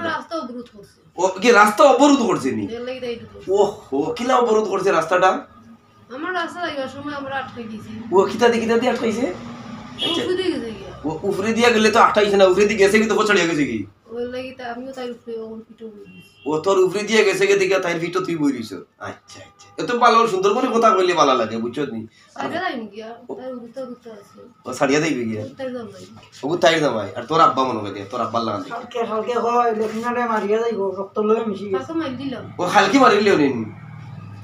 রাস্তা অবরোধ করছে ও কি রাস্তা অবরোধ করছে নি ও কিলা অবরোধ করছে রাস্তাটা আমার রাস্তা যাইবার সময় আমরা আটকে গেছি ও কিতা দিয়ে আটকাইছে উপরে দিয়ে গেছে গিয়া ও উপরে দিয়া গেলে তো আটকাইছে না উপরে দিয়ে গেছে কি তো পছড়িয়া গেছে কি ওই লাগি তা আমিও তাই উপরে ওর পিঠে বইছি ও তোর উপরে দিয়ে গেছে কে দিকে তাই ভিটো তুই বই রইছ আচ্ছা আচ্ছা এত ভালো সুন্দর করে কথা কইলে ভালো লাগে বুঝছো নি সাইডে যাইনি গিয়া তাই উড়তে আছে ও ছাড়িয়া দেইবে গিয়া তাই যাম নাই ও তাই জামাই আর তোর আব্বা মনে করে তোর আব্বা লাগা হালকে হয় লেখিনারে মারিয়া যাইব রক্ত লয়ে মিশি গেছে কাকে মাইল দিলাম ও হালকি মারিলেও নিন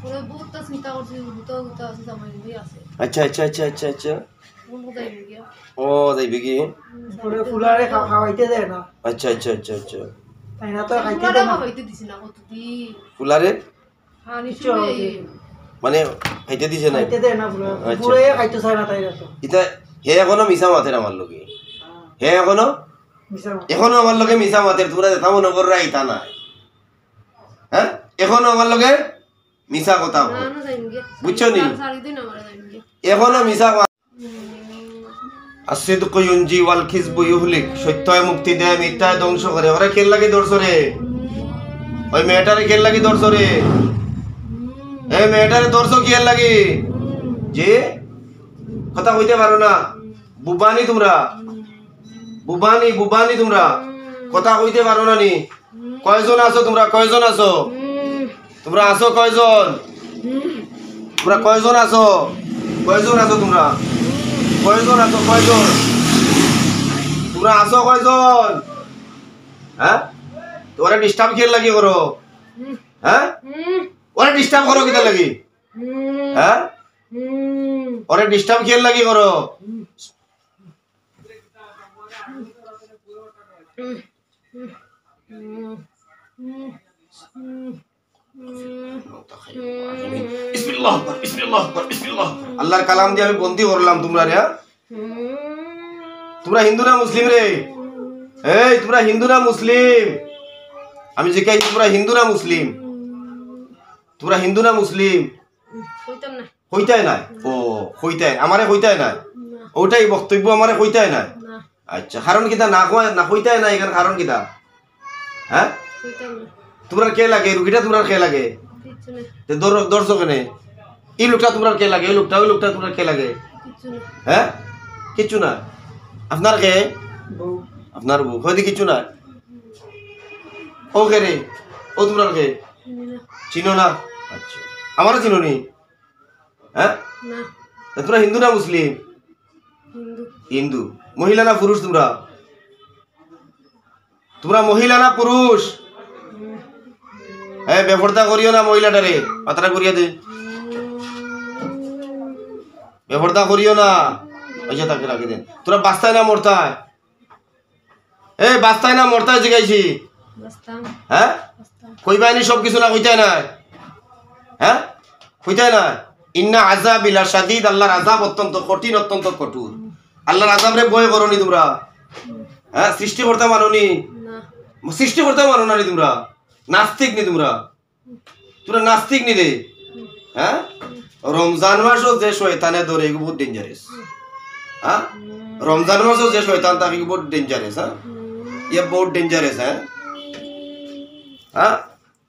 ওরে বহুত চিন্তা করছি উড়তে আছে জামাই নিয়ে আছে আচ্ছা আচ্ছা আচ্ছা আচ্ছা আচ্ছা কোন যাইনি গিয়া ও যাইবে কি পরে ফুলারে খাওয়াইতে দেয় না আচ্ছা আচ্ছা আচ্ছা আচ্ছা তাই না তো খাইতে পুরা দেয় না খাইতে দিছি না কতদিন ফুলারে হ্যাঁ নিশ্চয় মানে খাইতে দিছে না খাইতে দেয় না আচ্ছা। পুরে খাইতে চায় না তাই তো ইতা হে এখনো মিছা মাতের আমার লগে হে এখনো মিছা এখনো আমার লগে মিছা মাতের তোরা যেটা মনে কর রাইতা নাই হ্যাঁ এখনো আমার লগে মিছা কথা না না যাইনি গিয়া বুঝছো নি সারি দিন আমার যাইনি গিয়া এখনো মিছা আসিদকু ইউনজি ওয়াল খিজবু ইউহলিক সত্যয় মুক্তি দেয় মিথ্যায় ধ্বংস করে ওরে খেল লাগি দর্শ রে ওই মেয়েটারে খেল লাগি দর্শ রে এই মেয়েটারে দর্শ কি এর লাগি যে কথা কইতে পারো না বুবানি তোমরা বুবানি তোমরা কথা কইতে পারো না নি কয়জন আছো তোমরা কয়জন আছো তোমরা আছো কয়জন তোমরা কয়জন আছো তোমরা কয়জন আছো কয়জন তোমরা আছো কয়জন হ্যাঁ তোরা ডিস্টার্ব খেল লাগি করো হ্যাঁ ওরে ডিস্টার্ব করো কিটা লাগি হ্যাঁ ওরে ডিস্টার্ব খেল লাগি করো বিসমিল্লাহ বিসমিল্লাহ বিসমিল্লাহ আল্লাহর কালাম দিয়ে আমি বন্দী করলাম তোমরা রে তোমরা হিন্দু না মুসলিম রে এই তোমরা হিন্দু না মুসলিম আমি জিজ্ঞাসা তোমরা হিন্দু না মুসলিম তোমরা হিন্দু না মুসলিম কইতাম না হইতাই নাই ও হইতাই আমারে হইতাই নাই ওটাই বক্তব্য আমারে হইতাই নাই না আচ্ছা কারণ কিটা না না হইতাই নাই এখানে কারণ কিটা হ্যাঁ কইতাম না তোমরা কে লাগে রুগীটা তোমরা কে লাগে কিচ্ছু না তে দর্শক কেনে এই লোকটা তোমরা কে লাগে এই লোকটা ওই লোকটা তোমরা কে লাগে কিচ্ছু না হ্যাঁ কিচ্ছু না আপনার কে বউ আপনার বউ হয়তো কিছু না ও কে রে ও তোমরা কে চিনি না চিনো না আচ্ছা আমারও চিনো নি হ্যাঁ না তোমরা হিন্দু না মুসলিম হিন্দু হিন্দু মহিলা না পুরুষ তোমরা তোমরা মহিলা না পুরুষ হ্যাঁ বেপরদা করিও না মহিলাটারে পাতরা করিয়া দে বেপরদা করিও না আচ্ছা তাকে রাখি দেন তোরা বাস্তায় না মরতায় এই বাস্তায় না মরতায় জিগাইছি বাস্তাম হ্যাঁ বাস্তাম কইবাইনি সব কিছু না কইতাই না হ্যাঁ কইতাই না ইন্না আযাবিলা শাদীদ আল্লাহর আযাব অত্যন্ত কঠিন অত্যন্ত কঠোর আল্লাহর আযাবরে ভয় করনি তোমরা হ্যাঁ সৃষ্টিকর্তা মানোনি না সৃষ্টিকর্তা মানো না নি তোমরা নাস্তিক নি তোমরা নাস্তিক নি রে হ্যাঁ রমজান মাসও যে শয়তানে ধরে এগুলো বহুত ডেঞ্জারাস হ্যাঁ রমজান মাসও যে শয়তান তাকে বহুত ডেঞ্জারাস হ্যাঁ ইয়ে বহুত ডেঞ্জারাস হ্যাঁ হ্যাঁ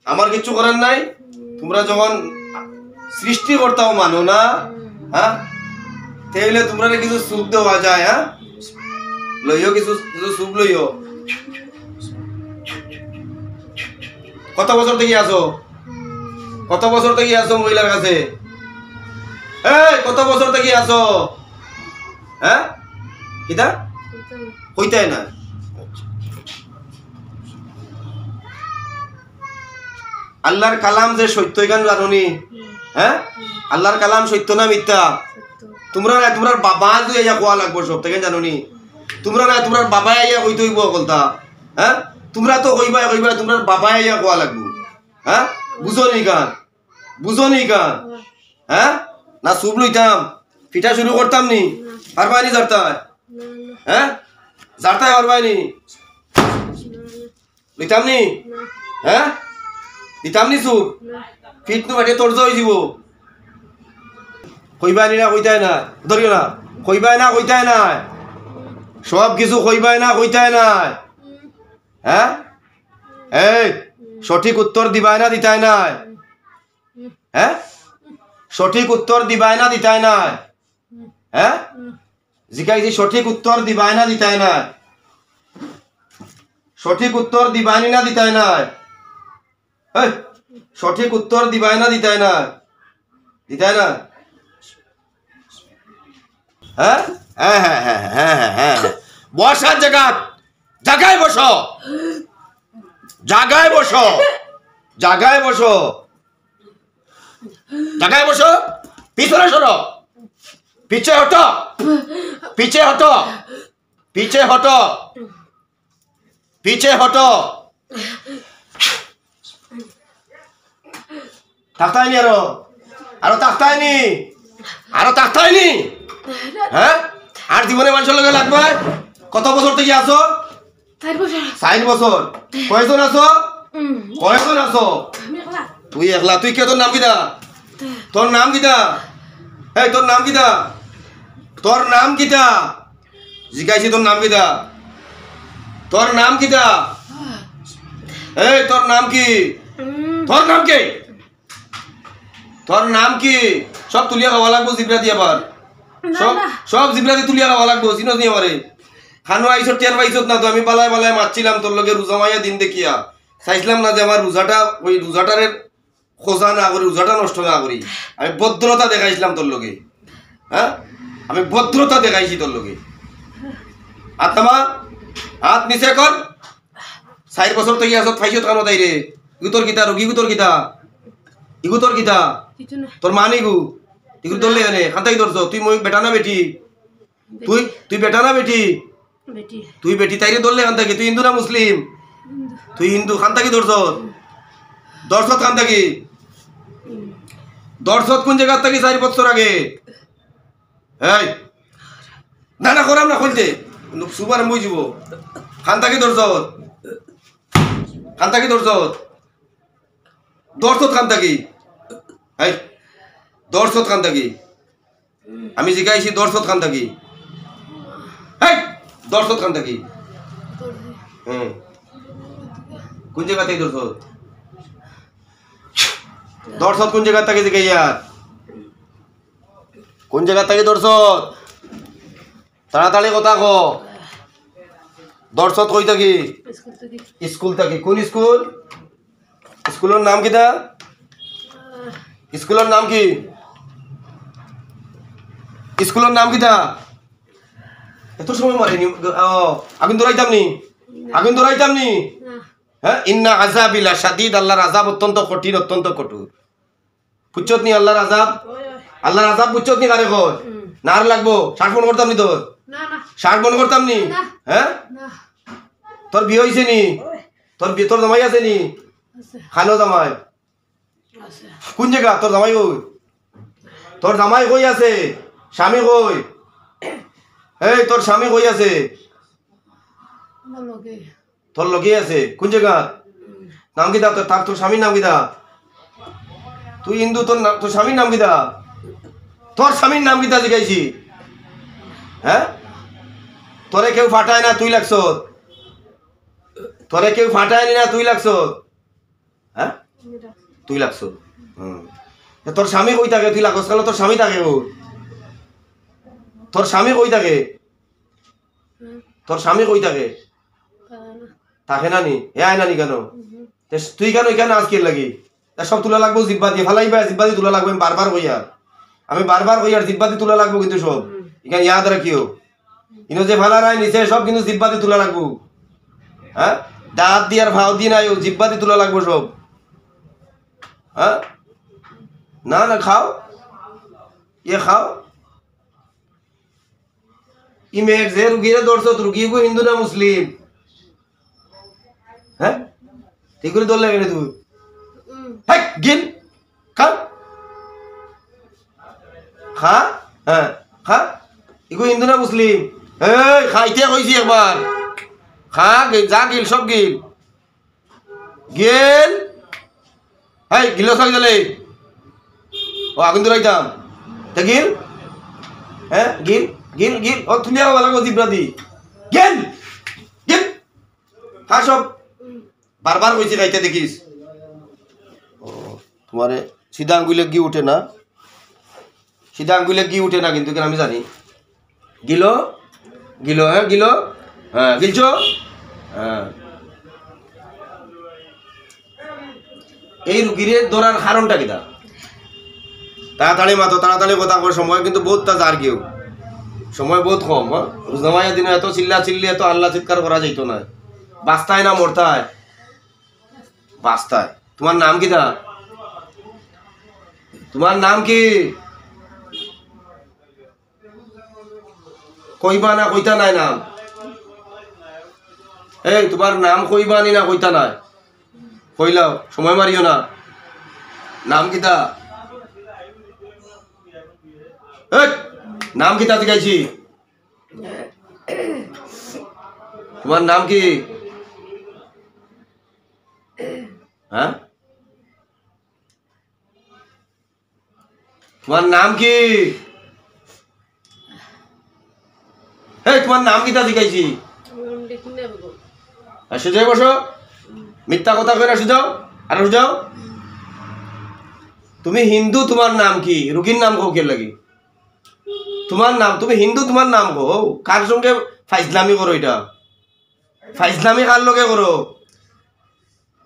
আমার কিছু করার নাই তোমরা যখন সৃষ্টিকর্তাও মানো না হ্যাঁ তাহলে তোমরা কিছু সুখ দেওয়া যায় হ্যাঁ লইও কিছু সুখ লইও কত বছর থেকে আসো মহিলার কাছে এই কত বছর থেকে আসো হ্যাঁ কিটা হইতাই না আল্লাহর কালাম যে সত্য এখানে জানোনি হ্যাঁ আল্লাহর কালাম সত্য না মিথ্যা তোমরা না তোমার বাবা যে ইয়া কোয়া লাগবো সব থেকে জানোনি তোমরা না তোমার বাবা ইয়া কইতে হইব কলতা হ্যাঁ তোমরা তো কইবা তোমার বাবা ইয়া কোয়া লাগবো হ্যাঁ বুঝো নি কান হ্যাঁ না সুপ লইতাম পিঠা শুরু করতাম নি পারবানি জারতায় হ্যাঁ জারতায় পারবানি লইতাম নি হ্যাঁ দিতাম নি সুপ ফিট নু বাটে তোর হয়ে যাব কইবানি না কইতাই না ধরিও না কইবাই না কইতাই না সব কিছু কইবাই না কইতাই না হ্যাঁ এই সঠিক উত্তর দিবাই না দিতাই নাই হ্যাঁ সঠিক উত্তর দিবাই না দিতাই নাই হ্যাঁ জিকাইছি সঠিক উত্তর দিবাই না দিতাই নাই সঠিক উত্তর দিবাই না দিতাই নাই এই সঠিক উত্তর দিবাই না দিতাই নাই দিতাই না হ্যাঁ হ্যাঁ হ্যাঁ হ্যাঁ হ্যাঁ হ্যাঁ হ্যাঁ বসার জায়গা জায়গায় বসো জায়গায় বসো জায়গায় বসো জায়গায় বসো পিছনে সরো পিছে হটো পিছে হটো পিছে হটো পিছে হটো তাকতাইনি আরো তাকতাইনি আরো তাকতাইনি হ্যাঁ আর জীবনে মানুষের লগে লাগবে কত বছর থেকে আছো 4 বছর কয়জন আছো কয়জন আছো তুই একলা তুই কে তোর নাম কিটা তোর নাম কিটা এই তোর নাম কিটা তোর নাম কিটা জিজ্ঞাসি তোর নাম কিটা তোর নাম কিটা এই তোর নাম কি তোর নাম কি তোর নাম কি সব তুলিয়া খাওয়া লাগবো জিব্রা দিয়ে আবার সব সব জিব্রা দিয়ে তুলিয়া খাওয়া লাগবো চিনো নি আমারে খানো আইসত টের পাইছত না তো আমি বালায় বালায় মারছিলাম তোর লগে রোজা মাইয়া দিন দেখিয়া চাইছিলাম না যে আমার রোজাটা ওই রোজাটারে খোঁজা না করি রোজাটা নষ্ট না করি আমি ভদ্রতা দেখাইছিলাম তোর লগে হ্যাঁ আমি ভদ্রতা দেখাইছি তোর লগে হাত নামা হাত নিচে কর 4 বছর থেকে আসত খাইছত কানো তাই রে ইগু তোর কিতা রোগী তোর কিতা ইগু তোর কিতা তোর মা নিগু ইগু তোর লে এনে খান্তাই ধরছ তুই মই বেটা না বেটি তুই তুই বেটা না বেটি তুই বেটি তাইরে ধরলে খান থাকি তুই হিন্দু না মুসলিম তুই হিন্দু খান থাকি ধরছ দর্শত খান থাকি দর্শত কোন জায়গা থাকি 4 বছর আগে এই না না করাম না খুলতে সুপার মই যাব খান থাকি দর্শত খান থাকি দর্শত দর্শত খান থাকি এই দর্শত খান থাকি আমি জিজ্ঞাসি দর্শত খান থাকি এই দর্শত খান থাকি কোন জায়গা থেকে দর্শত দর্শত কোন জায়গা থেকে জিজ্ঞাসা কোন জায়গা থেকে দর্শত তাড়াতাড়ি কথা কো দর্শত কই থাকি স্কুল থাকি কোন স্কুল স্কুলের নাম কিটা স্কুলের নাম কি স্কুলের নাম কিটা এত সময় মারেনি আগুন ধরাইতাম নি আগুন ধরাইতাম নি হ্যাঁ ইন্না আযাবিলা শাদীদ আল্লাহর আযাব অত্যন্ত কঠিন অত্যন্ত কঠোর বুঝছত নি আল্লাহর আযাব বুঝছত নি কারে কয় নার লাগবো 60 মন করতাম নি তোর না না 60 মন করতাম নি হ্যাঁ তোর বিয়ে হইছে নি তোর জামাই আছে নি খানো জামাই কোন জায়গা তোর জামাই কই তোর জামাই কই আছে স্বামী কই এই তোর স্বামী কই আছে তোর লগে আছে কোন জায়গা নাম কিটা তোর স্বামীর নাম কিটা তুই হিন্দু তোর স্বামীর নাম কিটা তোর স্বামীর নাম কিটা জিজ্ঞাসি হ্যাঁ তোরে কেউ ফাটায় না তুই লাগছ তোরে কেউ ফাটায় না তুই লাগছ হ্যাঁ তুই লাগছ তোর স্বামী কই থাকে তুই লাগছ কালো তোর স্বামী থাকে ও তোর স্বামী কই থাকে তোর স্বামী কই থাকে থাকে না নি এ আয় না নি কেন তুই কেন এখানে আজকে লাগি সব তুলা লাগবো জিব্বা দিয়ে ফালাইবা জিব্বা দিয়ে তুলা লাগবে আমি বারবার কই আর জিব্বা দিয়ে তুলা লাগবো কিন্তু সব এখানে ইয়াদ রাখিও ইনো যে ফালা রায় নিচে সব কিন্তু জিব্বা দিয়ে তুলা লাগবো হ্যাঁ দাঁত দিয়ে আর ভাও দিয়ে নাই জিব্বা দিয়ে তুলা লাগবো সব হ্যাঁ না না খাও ইয়ে খাও ইমের যে রুগীরা দর্শত রুগী গো হিন্দু না মুসলিম হ্যাঁ ঠিক করে দৌড় লাগে তুই হ্যাঁ গিন খা খা হ্যাঁ খা ইগো হিন্দু না মুসলিম এই খাইতে কইছি একবার খা যা গিল সব গিল গিল এই গিল সব গেলে ও আগুন ধরাইতাম তা গিল হ্যাঁ গিল গিল গিল ও তুলিয়া ভালো লাগবো জিব্রা দি গিল গিল খা সব বারবার কইছি খাইতে দেখিস ও তোমারে সিধা আঙ্গুলে ঘি উঠে না সিধা আঙ্গুলে ঘি উঠে না কিন্তু কেন আমি জানি গিলো গিলো হ্যাঁ গিলো হ্যাঁ গিলছো হ্যাঁ এই রুগীরে ধরার কারণটা কিটা তাড়াতাড়ি মাতো তাড়াতাড়ি কথা কর সময় কিন্তু বহুত তা যার কেউ সময় বহুত কম হ্যাঁ রোজনামাইয়া দিনে এত চিল্লা চিল্লি এত আল্লাহ চিৎকার করা যাইত না বাস্তায় না মরতায় বাস্তায় তোমার নাম কি দা তোমার নাম কি কইবা না কইতা নাই নাম এই তোমার নাম কইবা নি না কইতা নাই কইলাও সময় মারিও না নাম কি দা নাম কি তা জিজ্ঞাসি তোমার নাম কি হ্যাঁ তোমার নাম কি তোমার নাম কি তা জিজ্ঞাসি আসে যাই বসো মিথ্যা কথা কই আসে যাও আর যাও তুমি হিন্দু তোমার নাম কি রুগীর নাম কো কে লাগি তোমার নাম তুমি হিন্দু তোমার নাম কো কার সঙ্গে ফাইজলামি করো এটা ফাইজলামি কার লগে করো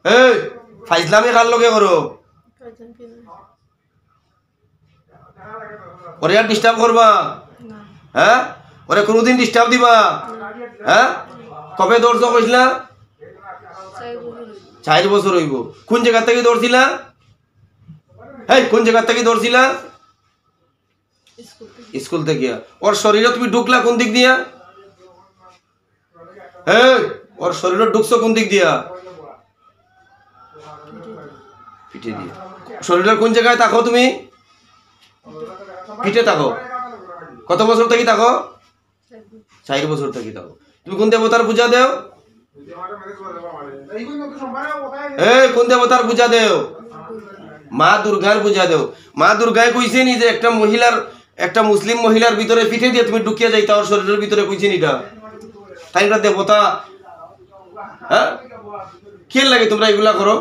এই ফাইজলামি কার লগে করো ওরে আর ডিস্টার্ব করবা হ্যাঁ ওরে কোনোদিন ডিস্টার্ব দিবা হ্যাঁ কবে দৌড়ছো কইছিলা 4 বছর হইব কোন জায়গা থেকে দৌড়ছিলা এই কোন জায়গা থেকে দৌড়ছিলা স্কুল থেকে ওর শরীরে তুমি ঢুকলা কোন দিক দিয়া এই ওর শরীরে ঢুকছো কোন দিক দিয়া পিঠে দিয়া শরীরের কোন জায়গায় থাকো তুমি পিঠে থাকো কত বছর থেকে থাকো 4 বছর থেকে থাকো তুমি কোন দেবতার পূজা দেও এই কোন দেবতার পূজা দেও মা দুর্গার পূজা দেও মা দুর্গায় কইছে নি যে একটা মুসলিম মহিলার ভিতরে পিঠে দিয়ে তুমি ঢুকিয়ে যাইতা ওর শরীরের ভিতরে কইছে নিটা তাই না দেবতা হ্যাঁ কি লাগে তোমরা এগুলা করো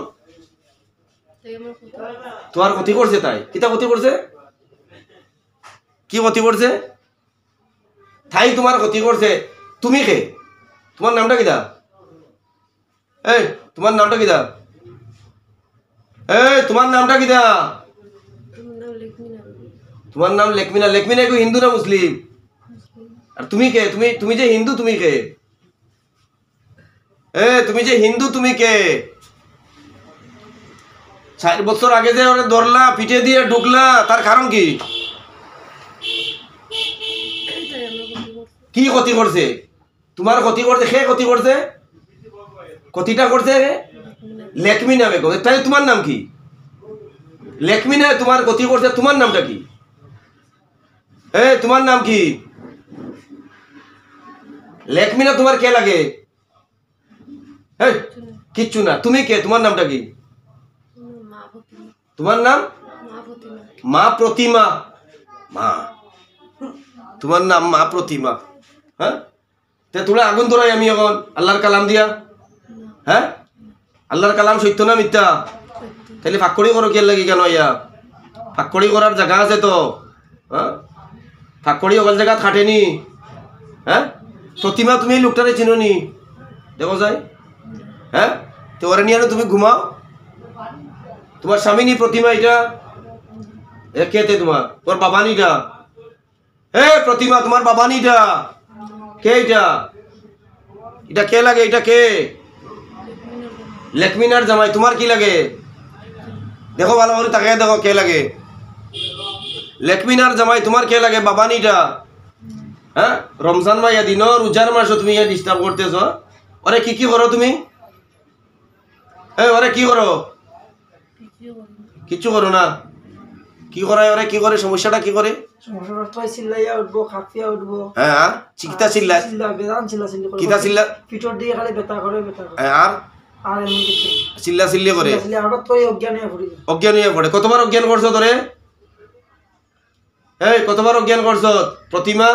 তোমার ক্ষতি করছে তাই কিতা ক্ষতি করছে কি ক্ষতি করছে তাই তোমার ক্ষতি করছে তুমি কে তোমার নামটা কিদা এই তোমার নামটা কিদা এই তোমার নামটা কিদা তোমার নাম লেকমিনা লেকমিনা কি হিন্দু না মুসলিম আর তুমি কে তুমি যে হিন্দু তুমি কে তুমি যে হিন্দু তুমি কে 4 বছর আগে যে ওরে ধরলা পিঠে দিয়ে ঢুকলা তার কারণ কি কি ক্ষতি করছে তোমার ক্ষতি করছে সে ক্ষতি করছে ক্ষতিটা করছে লেকমিনা বেগম তাই তোমার নাম কি লেকমিনা তোমার ক্ষতি করছে তোমার নামটা কি তোমার নাম কি লেকমিনা তোমার কে লাগে কিচ্ছু না তুমি কে তোমার নামটা কি তোমার নাম মা প্রতিমা মা তোমার নাম মা প্রতিমা হ্যাঁ তোরা আগুন ধরাই আমি এখন আল্লাহর কালাম দিয়া হ্যাঁ আল্লাহর কালাম সত্য না মিথ্যা তাহলে ফাঁকড়ি করো কে লাগি কেন ইয়া ফাঁকড়ি করার জায়গা আছে তো হ্যাঁ ফাঁকড়ি অকল জায়গা খাটেনি হ্যাঁ প্রতিমা তুমি এই লোকটারে চিনো নি দেখো যায় হ্যাঁ তো ওরা নিয়ে তুমি ঘুমাও তোমার স্বামী নি প্রতিমা এটা কেতে তোমার তোর বাবা নিটা প্রতিমা তোমার বাবা নিটা কে এটা কে লাগে এটা কে লেকমিনার জামাই তোমার কি লাগে দেখো ভালো করে তাকে দেখো কে লাগে লেকমিনার জামাই তোমার কে লাগে বাবা নিটা হ্যাঁ রমজান মাইয়া দিন রোজার মাস তুমি ডিস্টার্ব করতেছ ওরে কি করো তুমি ওরে কি করো কিচ্ছু করো না কি করায় ওরে কি করে সমস্যাটা কি করে সমস্যাটা তো চিল্লাইয়া উঠবো খাপিয়া উঠবো হ্যাঁ চিকিৎসা চিল্লা বেদান চিল্লা কিতা চিল্লা পিঠর দিয়ে খালি ব্যথা করে আর আর এমন কিছু চিল্লা চিল্লি করে হঠাৎ করে অজ্ঞান হয়ে পড়ি অজ্ঞান হয়ে পড়ে কতবার অজ্ঞান করছো তোরে কতবার অজ্ঞান করছো প্রতিমা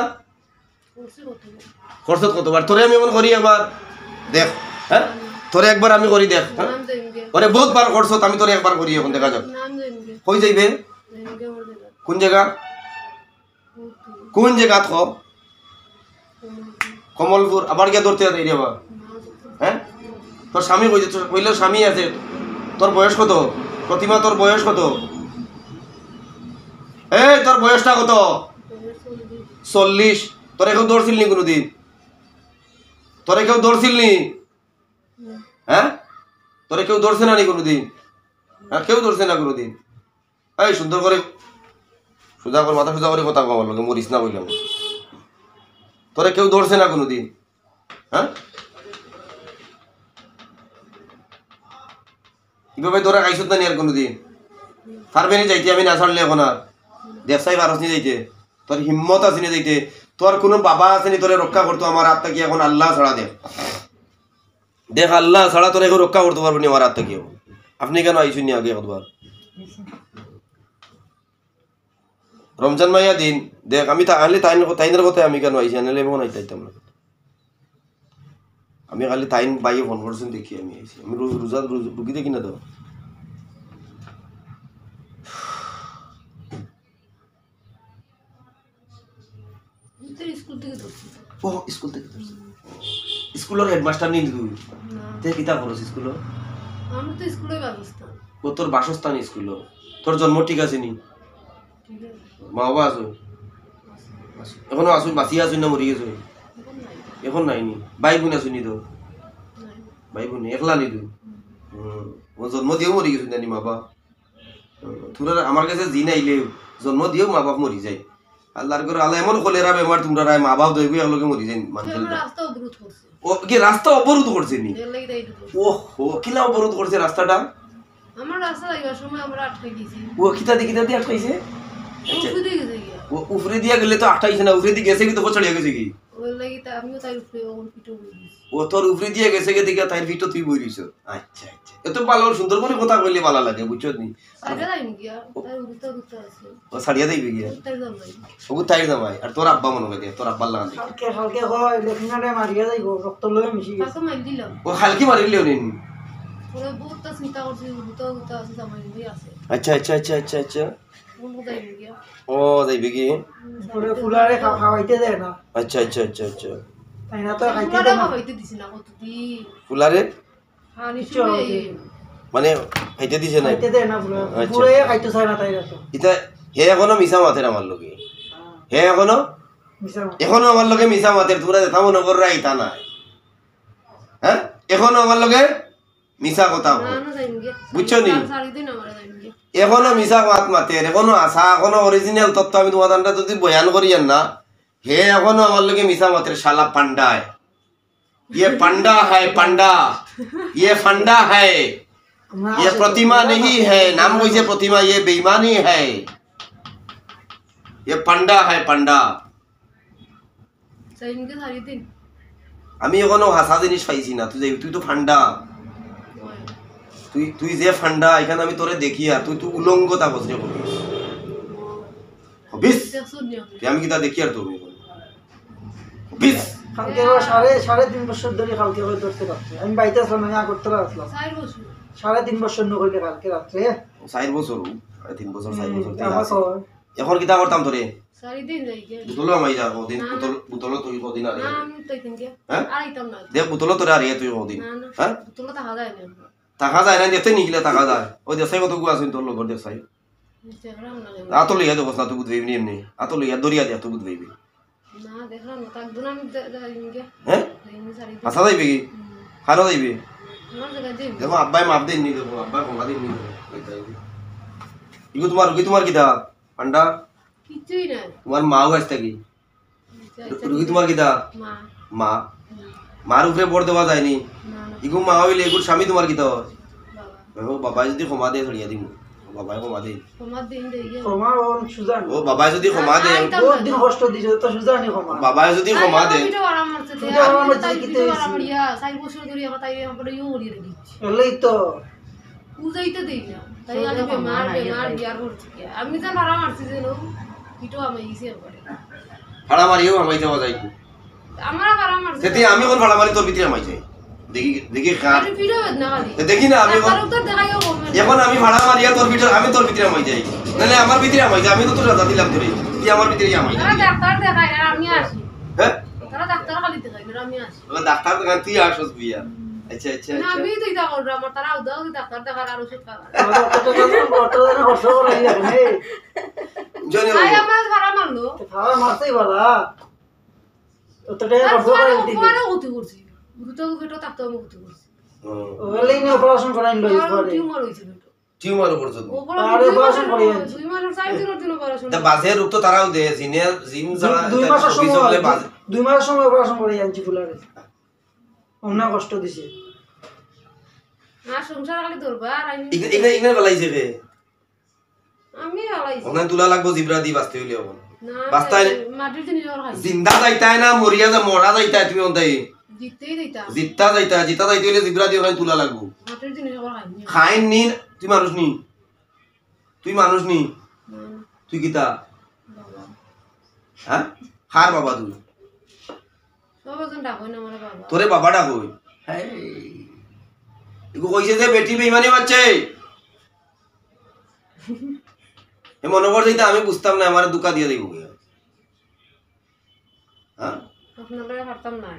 করছো কতবার তোরে আমি এমন করি একবার দেখ হ্যাঁ তোরে একবার আমি করি দেখ হ্যাঁ নাম দেনগে ওরে বহুত বার করছো আমি তোরে একবার করি এখন দেখা যাক নাম দেনগে কই যাইবে দেনগে ওর দেলা কোন জায়গা কোন জায়গা তো কমলপুর আবার গিয়ে ধরতে যাই রে বাবা হ্যাঁ তোর স্বামী কই তোর কইলো স্বামী আছে তোর বয়স কত প্রতিমা তোর বয়স কত এই তোর বয়সটা কত 40 তোরে কেউ দৌড়ছিল নি কোনোদিন তোরে কেউ দৌড়ছিল নি হ্যাঁ তোরে কেউ দৌড়ছে না নি কোনোদিন হ্যাঁ কেউ দৌড়ছে না কোনোদিন এই সুন্দর করে সোজা করে মাথা সোজা করে কথা কমার লোকে মরিস না বললাম তোরে কেউ দৌড়ছে না কোনোদিন হ্যাঁ কিভাবে তোরা খাইছত না নি আর কোনোদিন পারবে নি যাইতে আমি না ছাড়লে এখন আর দেবসাই পারস নি যাইতে তোর হিম্মত আছে নি যাইতে তোর কোনো বাবা আছে নি তোরে রক্ষা করতো আমার হাত থেকে এখন আল্লাহ ছাড়া দেখ দেখ আল্লাহ ছাড়া তোরে কেউ রক্ষা করতে পারবে নি আমার হাত থেকে আপনি কেন আইসুন নি আগে কতবার রমজান মাইয়া দিন দেখ আমি তাহলে তাইনের কথায় আমি কেন আইসি আনলে এমন আইতাইতাম না আমি খালি তাইন বাইয়ে ফোন করছেন দেখি আমি আইসি আমি রোজা ঢুকি দেখি না তো স্কুল থেকে ধরছি ও স্কুল থেকে স্কুলের হেডমাস্টার নেই তুই না তে কিতা করস স্কুল আমি তো স্কুলে ব্যবস্থা ও তোর বাসস্থান স্কুল তোর জন্ম ঠিক আছে নি ঠিক আছে মা বাবা আছো এখনো আসুন বাঁচিয়ে আসুন না মরি গেছো এখন নাই নি ভাই বোন আসুনি তো ভাই বোন একলা নি তুই ও জন্ম দিয়েও মরি গেছো জানি মা বাবা তোরা আমার কাছে জি নাইলে জন্ম দিয়েও মা বাপ মরি যায় আল্লাহর করে আল্লাহ এমন কলেরা বেমার তোমরা রায় মা বাপ দইবে একলগে মরি যায় মানুষ রাস্তা অবরোধ করছে ও কি রাস্তা অবরোধ করছে নি এর লাগি তাই তো ও হো কিলা অবরোধ করছে রাস্তাটা আমার রাস্তা যাইবার সময় আমরা আটকে গেছি ও কিতা দিয়ে আটকাইছে ওষুধে গেছে গিয়া ও উফরে দিয়া গেলে তো আটকাইছে না উফরে দিয়ে গেছে কি তো পছড়িয়া গেছে কি ওর লাগি তা আমিও তাই উপরে ওর পিঠে বলি ও তোর উফরে দিয়ে গেছে কে দিকে তাই ভিটো তুই বইরিছ আচ্ছা আচ্ছা এত ভালো সুন্দর করে কথা কইলে ভালো লাগে বুঝছো নি সাইডে যাই গিয়া তাই উড়তে আছে ও ছাড়িয়া দেবে গিয়া তাই যাম নাই সবু তাই জামাই আর তোর আব্বা মনে করে তোর আব্বার লাগা দেখি হালকে হালকে হয় লেখিনারে মারিয়া যাইব রক্ত লয়ে মিশি গেছে কাকে মার দিলাম ও হালকি মারিলেও নিন ওরা বহুত চিন্তা করছে উড়তে আছে জামাই ভাই আছে আচ্ছা আচ্ছা আচ্ছা আচ্ছা আচ্ছা কোন যাই গিয়া ও যাইবে কি পরে ফুলারে খাওয়াইতে দেয় না আচ্ছা আচ্ছা আচ্ছা আচ্ছা তাই না তো খাইতে পুরা দেয় না খাইতে দিছি না কতদিন ফুলারে হ্যাঁ নিশ্চয়ই মানে খাইতে দিছে না খাইতে দেয় না ফুলা আচ্ছা, পুরে আচ্ছা। খাইতে চায় না তাই তো ইতা হে এখনো মিছা মাতের আমার লগে হে এখনো মিশা এখনো আমার লগে মিছা মাতের তোরা দেখা মনে কররা ইতা নাই হ্যাঁ এখনো আমার লগে মিছা কথা না না যাই গিয়া বুঝছো নি? সারি দিন আমরা যাই গিয়া এখনো মিছা মাত মাতের এখনো আশা এখনো অরিজিনাল তত্ত্ব আমি তোমাদের যদি বয়ান করি না হে এখনো আমার লগে মিছা মাতের শালা পান্ডায় ये पंडा है पंडा ये फंडा है ये प्रतिमा नहीं है नाम वैसे प्रतिमा ये बेईमानी है ये पंडा है पंडा যাই গিয়া সারি দিন আমি এখনো হাসা জিনিস পাইছি না তুই তো ফান্ডা তুই যে ফান্ডা এখানে আমি তোরে দেখি আর তুই উলঙ্গতা বসে করিস হবিস দেখছুন নি তুই আমি কিতা দেখি আর তুমি হবিস কালকে 3.5 বছর ধরে কালকে করে ধরতে পারছে আমি বাইতে আসলাম না করতে আসলাম সাইর বসু 3.5 বছর নইলে কালকে রাত্রে 4 বছর 3 বছর 4 বছর আমার কয় এখন কিতা করতাম তোরে সারি দিন যাই গিয়া বুতলো আমাই যা ওদিন বুতলো তুই ওদিন আর না আমি তাই দিন গিয়া হ্যাঁ? আইতাম না দেখ বুতলো তোরে আর তুই ওদিন না না হ্যাঁ তোলা তা হাজার না টাকা যায় না দেখতে নিগলে টাকা যায় ওই দেশাই কত গু আছে তোর লগর দেশাই দেখলাম না আতো লইয়া দেবস না তুই বুঝবি নি এমনি আতো লইয়া দরিয়া দিয়া তুই বুঝবি না দেখলাম না তাক দুনা আমি যাই গিয়া হ্যাঁ যাই সারি দিন হাসা যাইবে কি হারো যাইবে আমার জায়গা দিন দেখো আব্বাই মাপ দেন নি দেখো আব্বাই কমা দেন নি ইগো তোমার কিতা পান্ডা কিছুই না তোমার মাও আসতে কি রুগী তোমার কিতা মা মা মার উপরে বড় দেওয়া যায়নি না না ইগো মা হইলে এগুর স্বামী তোমার কিতা বাবা ও বাবাই যদি ক্ষমা দে ছড়িয়া দিম বাবাই ক্ষমা দে তোমার দিন যাই গিয়া তোমার ওন সুজান ও বাবাই যদি ক্ষমা দে বহুত দিন কষ্ট দিছে তো সুজানি ক্ষমা বাবাই যদি ক্ষমা দে ভিডিও আরাম করতে দে ভিডিও আরাম আমি করতে তাই কি ভিডিও হইছে? আরাম করিয়া 4 বছর ধরে আমার তাই আমার ইউ করিয়া দিচ্ছি এলেই তো বুঝাইতে দেই না তাই আমি বেমার বিয়ার করছি কি আমি তো আরাম মারছি যে নো ভিডিও আমি ইসে করে ভাড়া মারিও আমাই যাওয়া যাই আমার আরাম মারছি সেটি আমি কোন ভাড়া মারি তোর ভিতরে আমাই যাই দেখি দেখি খা আরে ভিডিও না খালি দেখি না আমি তার উত্তর দেখাইও কমেন্ট এখন আমি ভাড়া মারিয়া তোর ভিতরে আমি তোর ভিতরে আমাই যাই নাহলে আমার ভিতরে আমাই যাই আমি তো তোর রাজা দিলাম তোরে কি আমার ভিতরে আমাই তারা ডাক্তার দেখায় আর আমি আসি হ্যাঁ তারা ডাক্তার খালি দেখায় আর আমি আসি ওই ডাক্তার দেখান তুই আসস বিয়া আচ্ছা আচ্ছা না আমি তো এটা করব আমার তারা উদাও ডাক্তার দেখার আর ওষুধ খাওয়া অতটা কষ্ট করে এখানে জনি আই আমার খারাপ মারলো খাওয়া মারতেই বলা অতটা কষ্ট করে দিতে তোমারও ক্ষতি করছি গুরুত্ব ফেটো থাকতে আমি ক্ষতি করছি ওগুলাই নিয়ে অপারেশন করাই লই পরে টিউমার হয়েছিল টিউমার উপর তো আরে অপারেশন করি আনছি 2 মাসের 4 দিনের দিন অপারেশন তা বাজে রূপ তো তারাও দে জিনের জিন যারা 2 মাসের সময় বলে বাজে 2 মাসের সময় অপারেশন করি আনছি ফুলারে অন্য কষ্ট দিছে আর সংসার খালি ধরবা আর আমি ইগনে বলাইছে রে আমি আলাইছি ওখানে তুলা লাগবো জিবরা দি বাঁচতে হইলে এখন না বাস্তায় মাটির জিনিস আর খাই জিন্দা যাইতাই না মরিয়া যা মরা যাইতাই তুমি অন্তাই জিততেই দিতা জিতা যাইতা হইলে জিবরা দি ওখানে তুলা লাগবো মাটির জিনিস আর খাই খাইন নি তুই মানুষ নি তুই কিতা বাবা হ্যাঁ হার বাবা তুই সবজন ডাকই না আমার বাবা তোরে বাবা ডাকই হ্যাঁ এগো কইছে যে বেটি বেইমানি বাচ্চে এ মনে করছে আমি বুঝতাম না আমার দুকা দিয়ে দেব হ্যাঁ আপনারা পারতাম না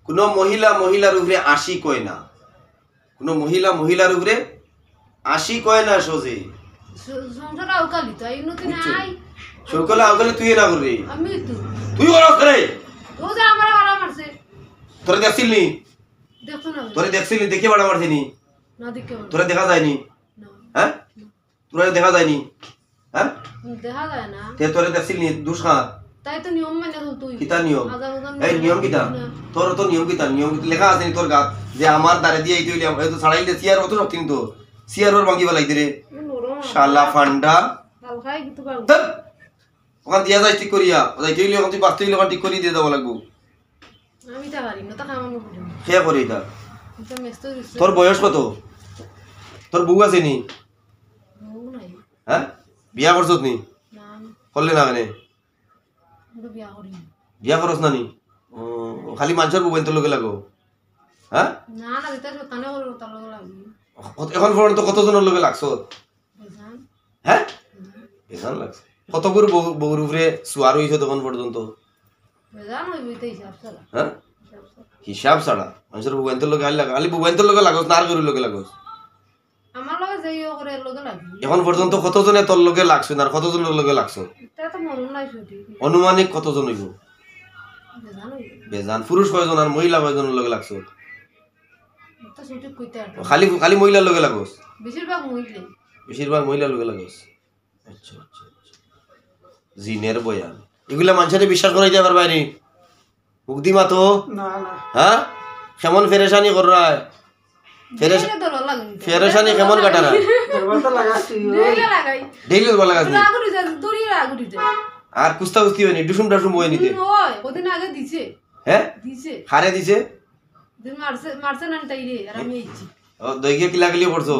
কোন মহিলার উপরে আশি কয় না কোন মহিলার উপরে আশি কয় না সোজে সংসার আউকালি তো এই নতুন নাই সকলে আউকালে তুই না করবি আমি তো তুই করস রে ও যা আমার ভাড়া মারছে তোরে দেখছিল নি দেখছো না তোরে দেখছিল নি দেখে বাড়া মারছিনি না দেখে তোরে দেখা যায়নি না হ্যাঁ তোরে দেখা যায়নি হ্যাঁ দেখা যায় না তে তোরে দেখছিল নি দুষ্কা তাই তো নিয়ম মানে তুই কিতা নিয়ম হাজার হাজার এই নিয়ম কিতা তোর তো নিয়ম কিতা লেখা আছে নি তোর গাত যে আমার দ্বারে দিয়ে এইতে হইলে এই তো ছাড়াইলে সিয়ার অত শক্তি তো সিয়ার ওর ভাঙি বলাই দিরে শালা ফান্ডা কাল খাই কিন্তু পারবো ধর ওখান দিয়া যাই ঠিক করিয়া যাইতে হইলে ওখান তুই বাঁচতে হইলে ওখান ঠিক করিয়ে দিয়ে দেওয়া লাগবো আমি তা পারি না তা খাওয়ানো বুঝি খেয়া করি এটা এটা মেস্ত দিচ্ছে তোর বয়স কত তোর বউ আছে নি বউ নাই হ্যাঁ বিয়া করছত নি না করলে না কেনে আমি বিয়া করি বিয়া করস না নি খালি মানুষের বউ তোর লগে লাগো হ্যাঁ না না দিতে সতানে করবো তার লগে লাগি এখন পর্যন্ত কতজনের লগে লাগছ বুঝান হ্যাঁ বেজান লাগছে কতগুলো বউর উপরে সুয়ার হইছ তখন পর্যন্ত বুঝান ওই বইতে হিসাব ছাড়া হ্যাঁ হিসাব ছাড়া মানুষের বউ তোর লগে লাগা খালি বউ তোর লগে লাগস না আর গরুর লগে লাগস আমার লগে যাই করে এর লগে লাগি এখন পর্যন্ত কতজনে তোর লগে লাগছে না আর কতজনের লগে লাগছ এটা তো মনে নাই সঠিক অনুমানিক কতজন হইব বুঝান ওই বেজান পুরুষ কয়জন আর মহিলা কয়জনের লগে লাগছ এটা সঠিক কইতে আর খালি খালি মহিলার লগে লাগস বেশিরভাগ মহিলা বেশিরভাগ মহিলার লগে লাগস আচ্ছা আচ্ছা জিনের বয়ান এগুলা মানুষের বিশ্বাস করাইতে পারবা নি মুক্তি মাতো না না হ্যাঁ কেমন ফেরেশানি কররায় ফেরেশানি কেমন কাটারা দরবারটা লাগাচ্ছি লাগাই ডেইলি বলা গাছ আগুড়ি যায় দড়িয়ে আগুড়ি যায় আর কুস্তা কুস্তি হয়নি ডুসুম ডাসুম বয়ে নিতে ওই ওদিন আগে দিছে হ্যাঁ দিছে হারে দিছে দিন মারছে মারছে না তাই রে আর আমি এইছি ও দইগে কিলা কিলি করছো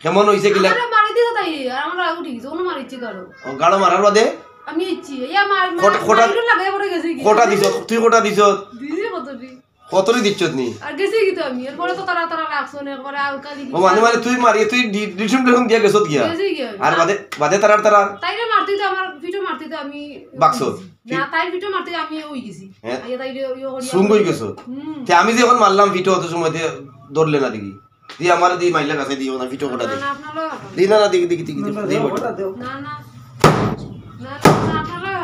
কেমন হইছে কিলা আরে মারি দিও তাই রে আর আমরা আগুড়ি গেছে ওনো মারিছি কারো ও গাড়ো মারার বাদে আমি এইছি ইয়া মার খোটা লাগাই পড়ে গেছে কি কোটা দিছ তুই কোটা দিছ দিছে কতটি কতরি দিচ্ছত নি আর গেছে কি তো আমি এরপরে তো তারা তারা লাগছো না একবারে আউকালি ও মানে তুই মারি তুই ডিসুম ডাসুম দিয়া গেছত গিয়া গেছে কি আমি আর বাদে তারার তারা তাইরে মারতে তো আমার ভিডিও মারতে তো আমি বাক্সত না তাই ভিডিও মারতে আমি ওই গেছি হ্যাঁ। আইয়া তাইরে ইও করি সুম কই গেছো তে আমি যখন মারলাম ভিটো অত সময় ধরলে না দেখি দি আমার দি মাইলা কাছে দিও না ভিটো কোটা না দে না আপনার লয় দি না না দেখি দেখি দেখি দি ওটা দেও না না না না আপনার লয়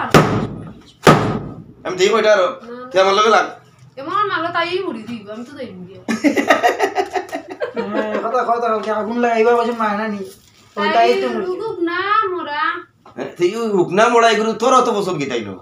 আমি দেখি ওইটা আর তে আমার লগে লাগ এমন মারলো তাই মুড়ি দিব আমি তো দেইনি গিয়া কথা কথা আগুন লাগাইবার বসে মায়না নি ওইটাই তো রুগুক না মোরা তুই হুকনা মোড়াই গুরু তোর অত বছর গিতাই নো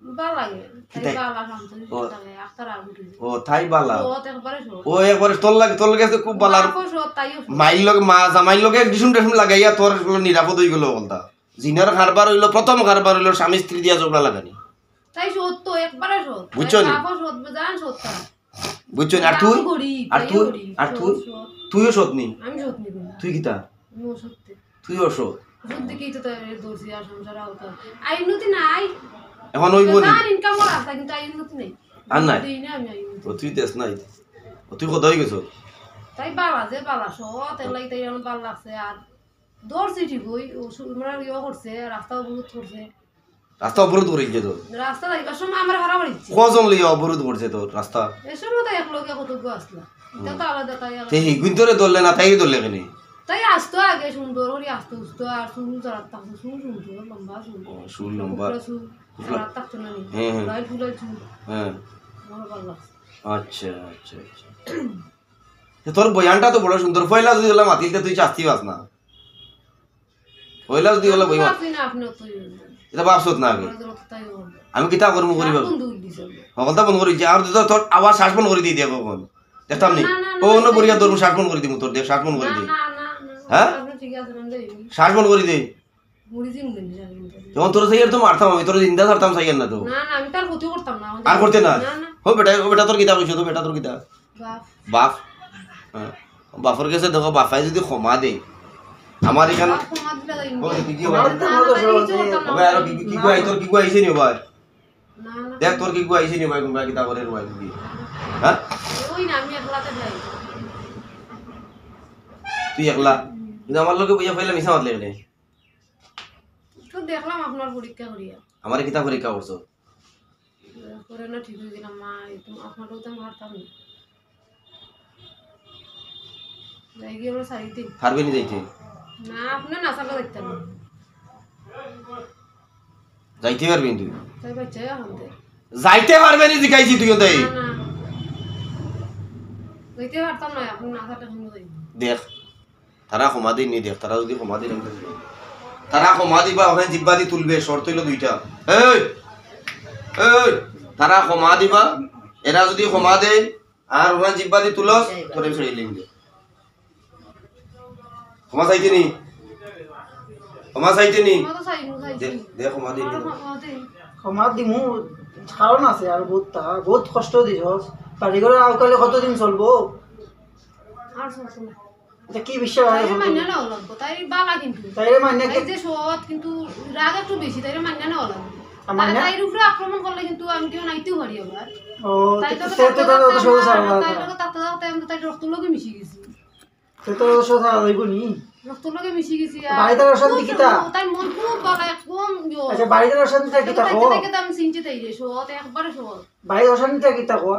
ভাল লাগে কিতাই? তাই বালা শান্ত ও। লাগে আক্তার আগুড়ি ও থাই বালা ও একবারে সব ও একবারে তোর লাগে খুব বালা আর সব তাইও মাইল লগে মা জামাইল লগে ডিসুম ডিসুম লাগাইয়া তোর নিরাপদ হই গেল বলতা জিনার কারবার হইলো প্রথম কারবার হইলো স্বামী স্ত্রী দিয়া ঝগড়া লাগানি তাই সত্য একবারে সত্য বুঝছো নি? আপো সত্য জান সত্য বুঝছো আর তুই তুইও সতনি আমি সত্যি করি তুই কিতা আমি সত্যি তুইও সত সত্যি কি তো তাই দোষী আর সংসার আউকা আইনতি নাই এখন ওই বলি জান ইনকাম করা আছে কিন্তু আইনতি নাই আর নাই দেই না আমি আইনতি ও তুই দেশ নাই তুই কোথায় গেছো? তাই বালা যে বালা সত এলাই তাই আমার ভাল লাগছে আর দৌড়ছি ঠিকই মানে ইয়ে করছে রাস্তা অবরোধ করছে রাস্তা অবরোধ করে গিয়ে তোর রাস্তা যাইবার সময় আমার হারা বাড়িচ্ছে কজন লিয়ে অবরোধ করছে তোর রাস্তা? এ সময় তাই একলগে কতজ্ঞ আসলা এটা তো আলাদা তাই তে হিগুন তোরে ধরলে না তাই ধরলে কেন? তাই আসতো আগে সুন্দর করে আসতো উঠতো আর চুল চারাত থাকতো চুল শুনতো লম্বা চুল চুল লম্বা চুল চারাত থাকতো না নি হ্যাঁ লাইট ফুলাই চুল হ্যাঁ আমার ভালো লাগছে আচ্ছা আচ্ছা আচ্ছা তোর বয়ানটা তো বড় সুন্দর। পয়লা যদি হলাম মাতিলতে তুই চাস্তি পাস না। পয়লা যদি হলো বই আপনি না আপনি তো এটা ভাবছত না আগে তাই আমি কিতা করবো করিব বন্ধু দিছে সকলটা বন্ধ করে যে আর তোর আবার শ্বাস বন্ধ করে দিয়ে দিয়ে কখন দেখতাম নি ও অন্য পরিয়া তোর শ্বাস বন্ধ করে দিব তোর দেখ শ্বাস বন্ধ করে দিই না না হ্যাঁ আপনি ঠিক আছে না দেই শ্বাস বন্ধ করে দে মুড়ি দিন দিন যখন তোর সাইয়ের তো মারতাম আমি তোর জিন্দা ছাড়তাম সাইয়ের না তো না না আমি তার ক্ষতি করতাম না আর করতে না না না ও বেটা তোর কিতা কইছো তো বেটা তোর কিতা বাপ বাপ হ্যাঁ বাপর কাছে দেখো বাপাই যদি ক্ষমা দেয় আমার এখানে বাপ ক্ষমা দিলে যাই ও কি কি আমার তো মতো সহজ ওবে আর কি কই তোর কি কই আইছে নি ভাই না না দেখ তোর কি কই আইছে নি ভাই কোনবা কিতা করে ভাই তুই হ্যাঁ ওই না আমি একলাতে যাই তুই একলা কিন্তু আমার লোকে বইয়া পাইলে মিছা মাতলে রে তো দেখলাম আপনার পরীক্ষা করিয়া আমার কিতা পরীক্ষা করছো করে না ঠিক হয়ে গেলাম মা তুমি আপনারও তো মারতাম না যাই গিয়ে আমরা সারিতে পারবে নি যাইতে না আপনি না চালা দেখতেন না যাইতে পারবি তুই তাই বাচ্চা এখন যাইতে পারবে নি জিকাইছি তুই তাই না না যাইতে পারতাম না আপনি না থাকলে এখন যাই দেখ তারা ক্ষমা দিন নি দেখ তারা যদি ক্ষমা দিন তারা ক্ষমা দিবা ওখানে জিব্বা দি তুলবে শর্ত হইলো দুইটা এই এই তারা ক্ষমা দিবা এরা যদি ক্ষমা দেয় আর ওখানে জিব্বা দি তুলস তোরে ছেড়ে লিম দে ক্ষমা চাইতে নি ক্ষমা চাইতে নি ক্ষমা তো চাই দে ক্ষমা দিন ক্ষমা দিমু কারণ আছে আর বহুত কষ্ট দিছস বাড়ি ঘরে আউকালে কতদিন চলবো আর শুনছো না এটা কি বিশ্বাস তাই আছে মান্য না হলাম তাই বালা কিন্তু তাইরে মানে তাই যে সৎ কিন্তু রাগ একটু বেশি তাই মান্য না হলাম মান্য? তাই উপরে আক্রমণ করলে কিন্তু আমি কেউ নাইতেও পারি আবার ও তাই সে তো তো সহজ সারা তাই লোকে তাতে আমি তাই রক্ত লোকে মিশে গেছি সে তো সহজ সারা হইব নি রক্ত লোকে মিশে গেছি বাড়িতে অশান্তি কিতা? তাই মন খুব বালা একদম আচ্ছা বাড়িতে অশান্তিটা কি তা কো আমি চিনতে তাই রে সৎ একবারে সৎ বাড়িতে অশান্তিটা কি তা কো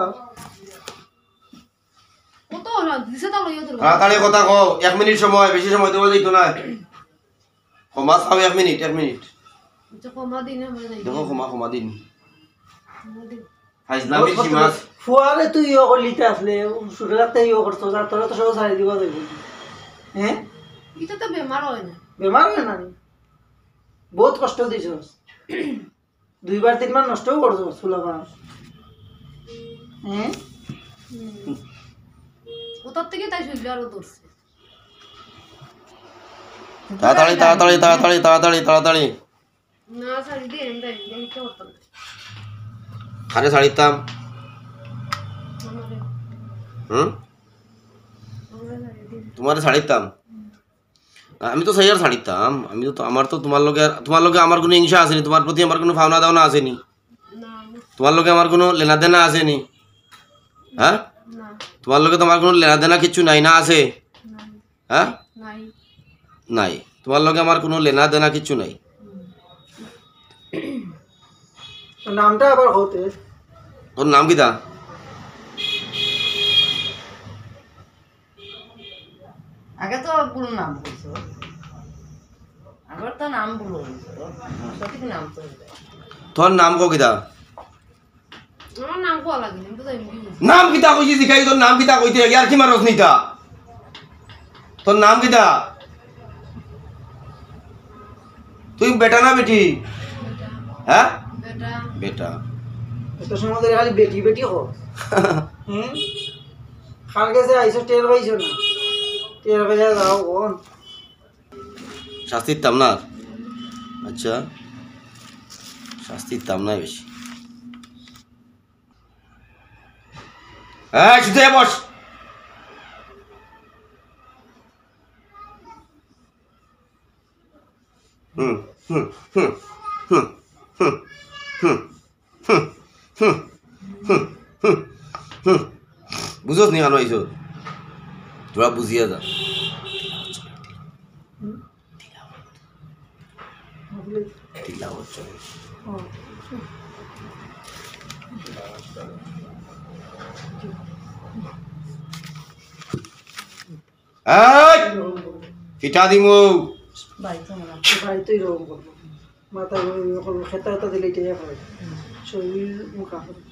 কত দিছে তা লইয়া তোর তাড়াতাড়ি কথা কও 1 মিনিট সময় বেশি সময় দেওয়া যাইতো না ক্ষমা চাও 1 মিনিট যে ক্ষমা দিন আমরা যাই দেখো ক্ষমা দিন ক্ষমা দিন ফাইজলামির সীমা ফুয়ারে তুই ইয়ে করলিতে আসলে সুরাতে ইয়ে করছো যা তোরা তো সব সারি দিবা যাইব হ্যাঁ এটা তো বেমার হয় না বেমার হয় না বহুত কষ্ট দিছস 2 3 বার নষ্টও করছো সুলা মানুষ হ্যাঁ ওটার থেকে তাই শরীর আরো ধরছে তাড়াতাড়ি না শাড়ি দিয়ে এমন তাই দেখতে করতাম আরে ছাড়িতাম আমারে হুম আমরা শাড়ি দিয়ে তোমারে ছাড়িতাম আমি তো সাইয়ার ছাড়িতাম আমি তো আমার তো তোমার লগে আমার কোনো হিংসা আসেনি তোমার প্রতি আমার কোনো ভাবনা দাওনা আসেনি না তোমার লগে আমার কোনো লেনা দেনা আসেনি হ্যাঁ না তোমার লগে তোমার কোনো লেনা দেনা কিছু নাই না আছে না হ্যাঁ নাই নাই তোমার লগে আমার কোনো লেনা দেনা কিছু নাই নামটা আবার হতে তোর নাম কিতা আগে তো পুরো নাম বলছো আবার তো নাম বলো সঠিক নাম তো তোর নাম কো কিতা আমার নাম কোয়া লাগে কিন্তু তাই কি নাম কিতা কইছি জিকাই তোর নাম কিতা কইতে আর কি মারস নিতা তোর নাম কিতা তুই বেটা না বেটি হ্যাঁ বেটা বেটা এত সময় ধরে খালি বেটি বেটি হো হ্যাঁ খাল গেছে আইসো টের পাইছো না টের পাইয়া যাও কোন শাস্তির তাম না আচ্ছা শাস্তির তাম না বেশি হ্যাঁ শুধু বস হুম হুম হুম হুম হুম হুম হুম হুম হুম হুম বুঝোস নি কেন আইসো তোরা বুঝিয়া যা তিলাওয়াত চলে এই কিটা দিমু বাড়িতে মনে হয়। বাড়িতেই রকম করবো মাথা খেতা খেতা দিলে এটাই হয় শরীর মুখা হবে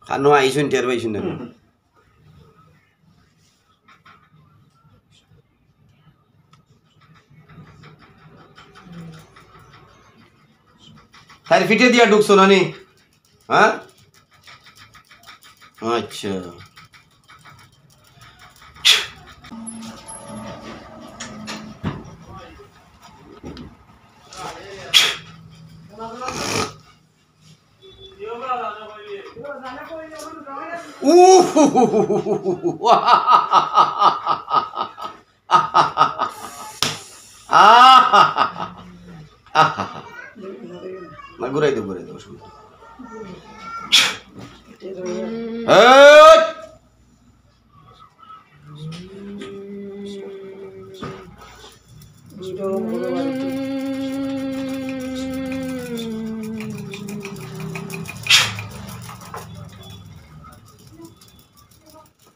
খানো আইসুন টের পাইছুন না তার ফিটে দিয়া ঢুকছো না নি হ্যাঁ আচ্ছা না ঘুরাই দে অসুবিধা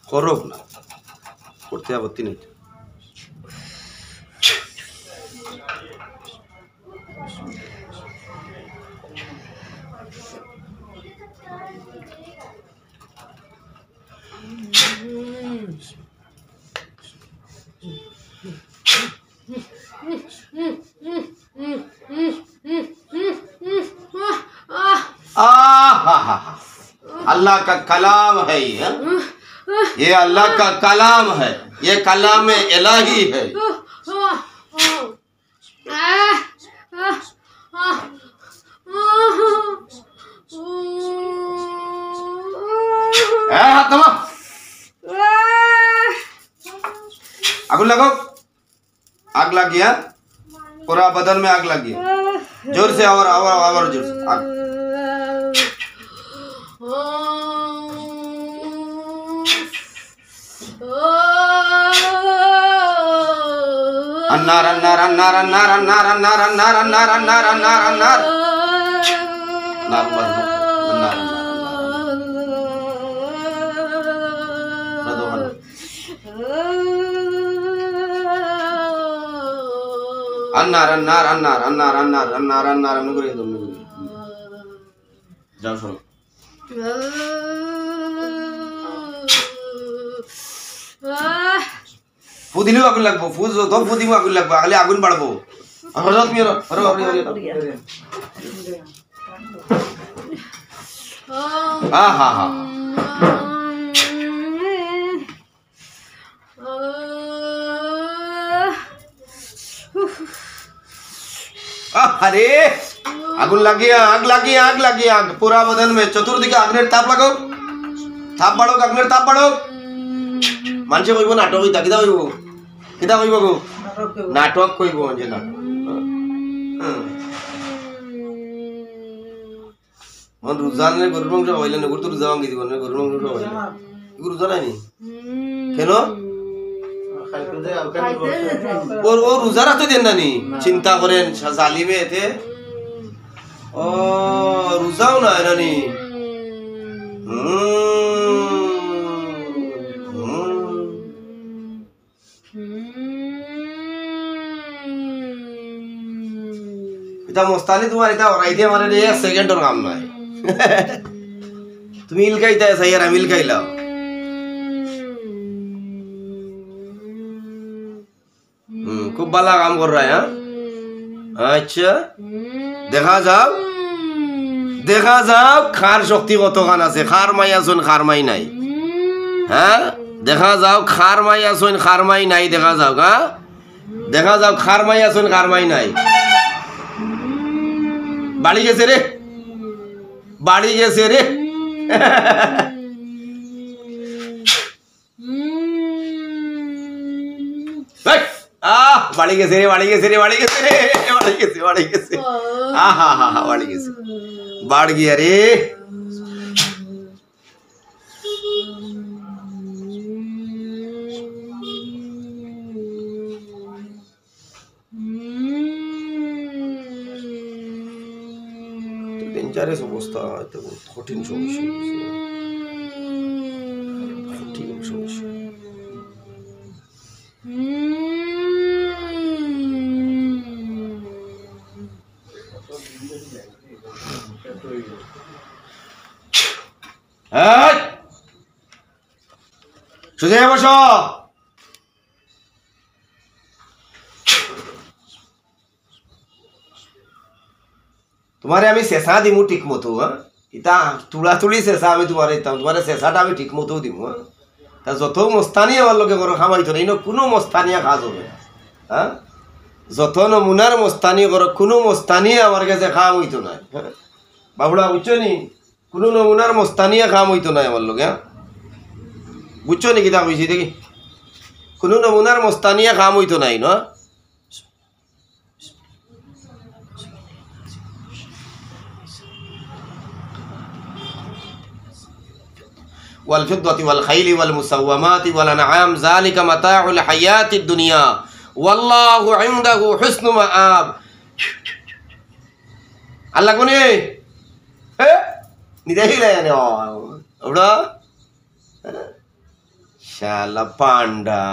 করব না করতে আপত্তি নেই अल्लाह का कलाम है ये अल्लाह का कलाम है ये कलाम इलाही है आग लगो आग लग गया पूरा बदन में आग लग गया जोर से और जोर से आग अन्नार अन्नार अन्नार अन्नार अन्नार अन्नार अन्नार अन्नार अन्नार अन्नार अन्नार नार बर अन्नार अन्नार अन्नार अन्नार अन्नार अन्नार अन्नार अन्नार नुगरे दो जाओ सुनो ফুদিলেও আগুন লাগবো ফুজ তো ফুদিমো আগুন লাগবো খালি আগুন বাড়বো হঠাৎ মেরো আরে বাপরে আহা হা अरे आगुन लग गया आग लग गया पूरा बदन में चतुर्दिके आग्नेर ताप लगाओ ताप बाढ़ो आग्नेर ताप बाढ़ो मानसे कइबो नाटक हइता किदा कइबो गो नाटक कइबो जे नाटक मन रुजाने गरुर मांस हइले न गुरु रुजा मांगि दिबो न गरुर मांस हइले गुरु रुजा नाइनि केन और रोजा राखते देन ना नी चिंता करें जालिमे थे ओ रोजाও না নানি এটা মস্তানি তোমার এটা রাইতে আমারে 1 সেকেন্ডের কাম নয় তুমি ইলকাইতা সাইয়ার আমি ইলকাইলাম खूब बाला काम कर रहा है हाँ अच्छा देखा जाओ खार शक्ति कत गान আছে খার মাই আসুন খার মাই নাই হ্যাঁ দেখা যাও খার মাই আসুন খার মাই নাই দেখা যাও হ্যাঁ দেখা যাও খার মাই আসুন খার মাই নাই বাড়ি গেছে রে बाड़ी के सेरे বাড়ি গেছে আহা হা হা বাড়ি গেছে বাড় গিয়া রে ডেঞ্জারাস অবস্থা এটা কঠিন সমস্যা কঠিন সমস্যা সোজা বস তোমারে আমি শেষা দিমু ঠিক মতো হ্যাঁ ইতা তুলা তুলি শেষা আমি তোমার তোমার শেষাটা আমি ঠিক মতো দিমু হ্যাঁ তা যত মস্তানি আমার লোকে করো খামাইতো না কোনো মস্তানিয়া কাজ হবে হ্যাঁ যত নমুনার মস্তানি করো কোনো মস্তানিয়ে আমার কাছে খাম হইতো না হ্যাঁ বাবুড়া বুঝছো নি কোনো নমুনার মস্তানিয়া খাম হইতো না আমার লোকে হ্যাঁ বুঝছো নি কিতা কইছি দেখি কোনো নমুনার মস্তানিয়া খাম হইতো নাই না والفضة والخيل والمسومات والأنعام ذلك متاع الحياة الدنيا والله عنده حسن مآب الله কোনে ni দেখি না ওড়া শালা পান্ডা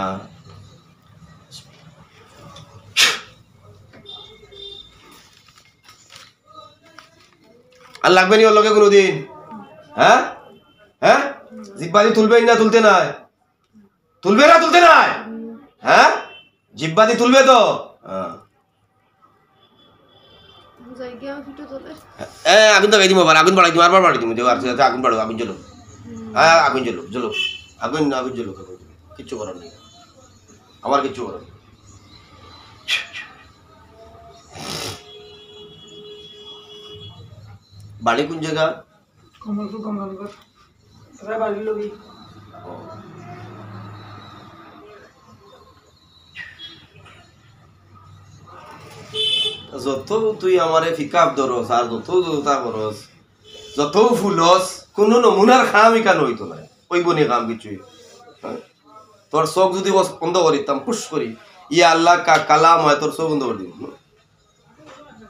আর লাগবে নি ওর লোকে কোনোদিন হ্যাঁ হ্যাঁ জিব্বাদি তুলবে না তুলতে নাই তুলবে না তুলতে নাই হ্যাঁ জিব্বাদি তুলবে তো আগুন তো গাই দিব আগুন বাড়াই দিব আরবার বাড়াই দিব আগুন বাড়ো আগুন জ্বলো হ্যাঁ আগুন জ্বলো জ্বলো আগুন আগুন জ্বলো কিচ্ছু করার নেই আমার কিচ্ছু করার নেই বাড়ি কোন জায়গা কমলপুর কমলগঞ্জ এরা বাড়ি লগি যত তুই আমারে ফিকাপ ধরস আর যত জোতা করস যত ফুলস কোনো নমুনার খাম ইকান হইতো না ওই বনি কাম কিছুই তোর চোখ যদি বন্ধ করিতাম পুশ করি ইয়া আল্লাহ কালাম হয় তোর চোখ বন্ধ করে দিব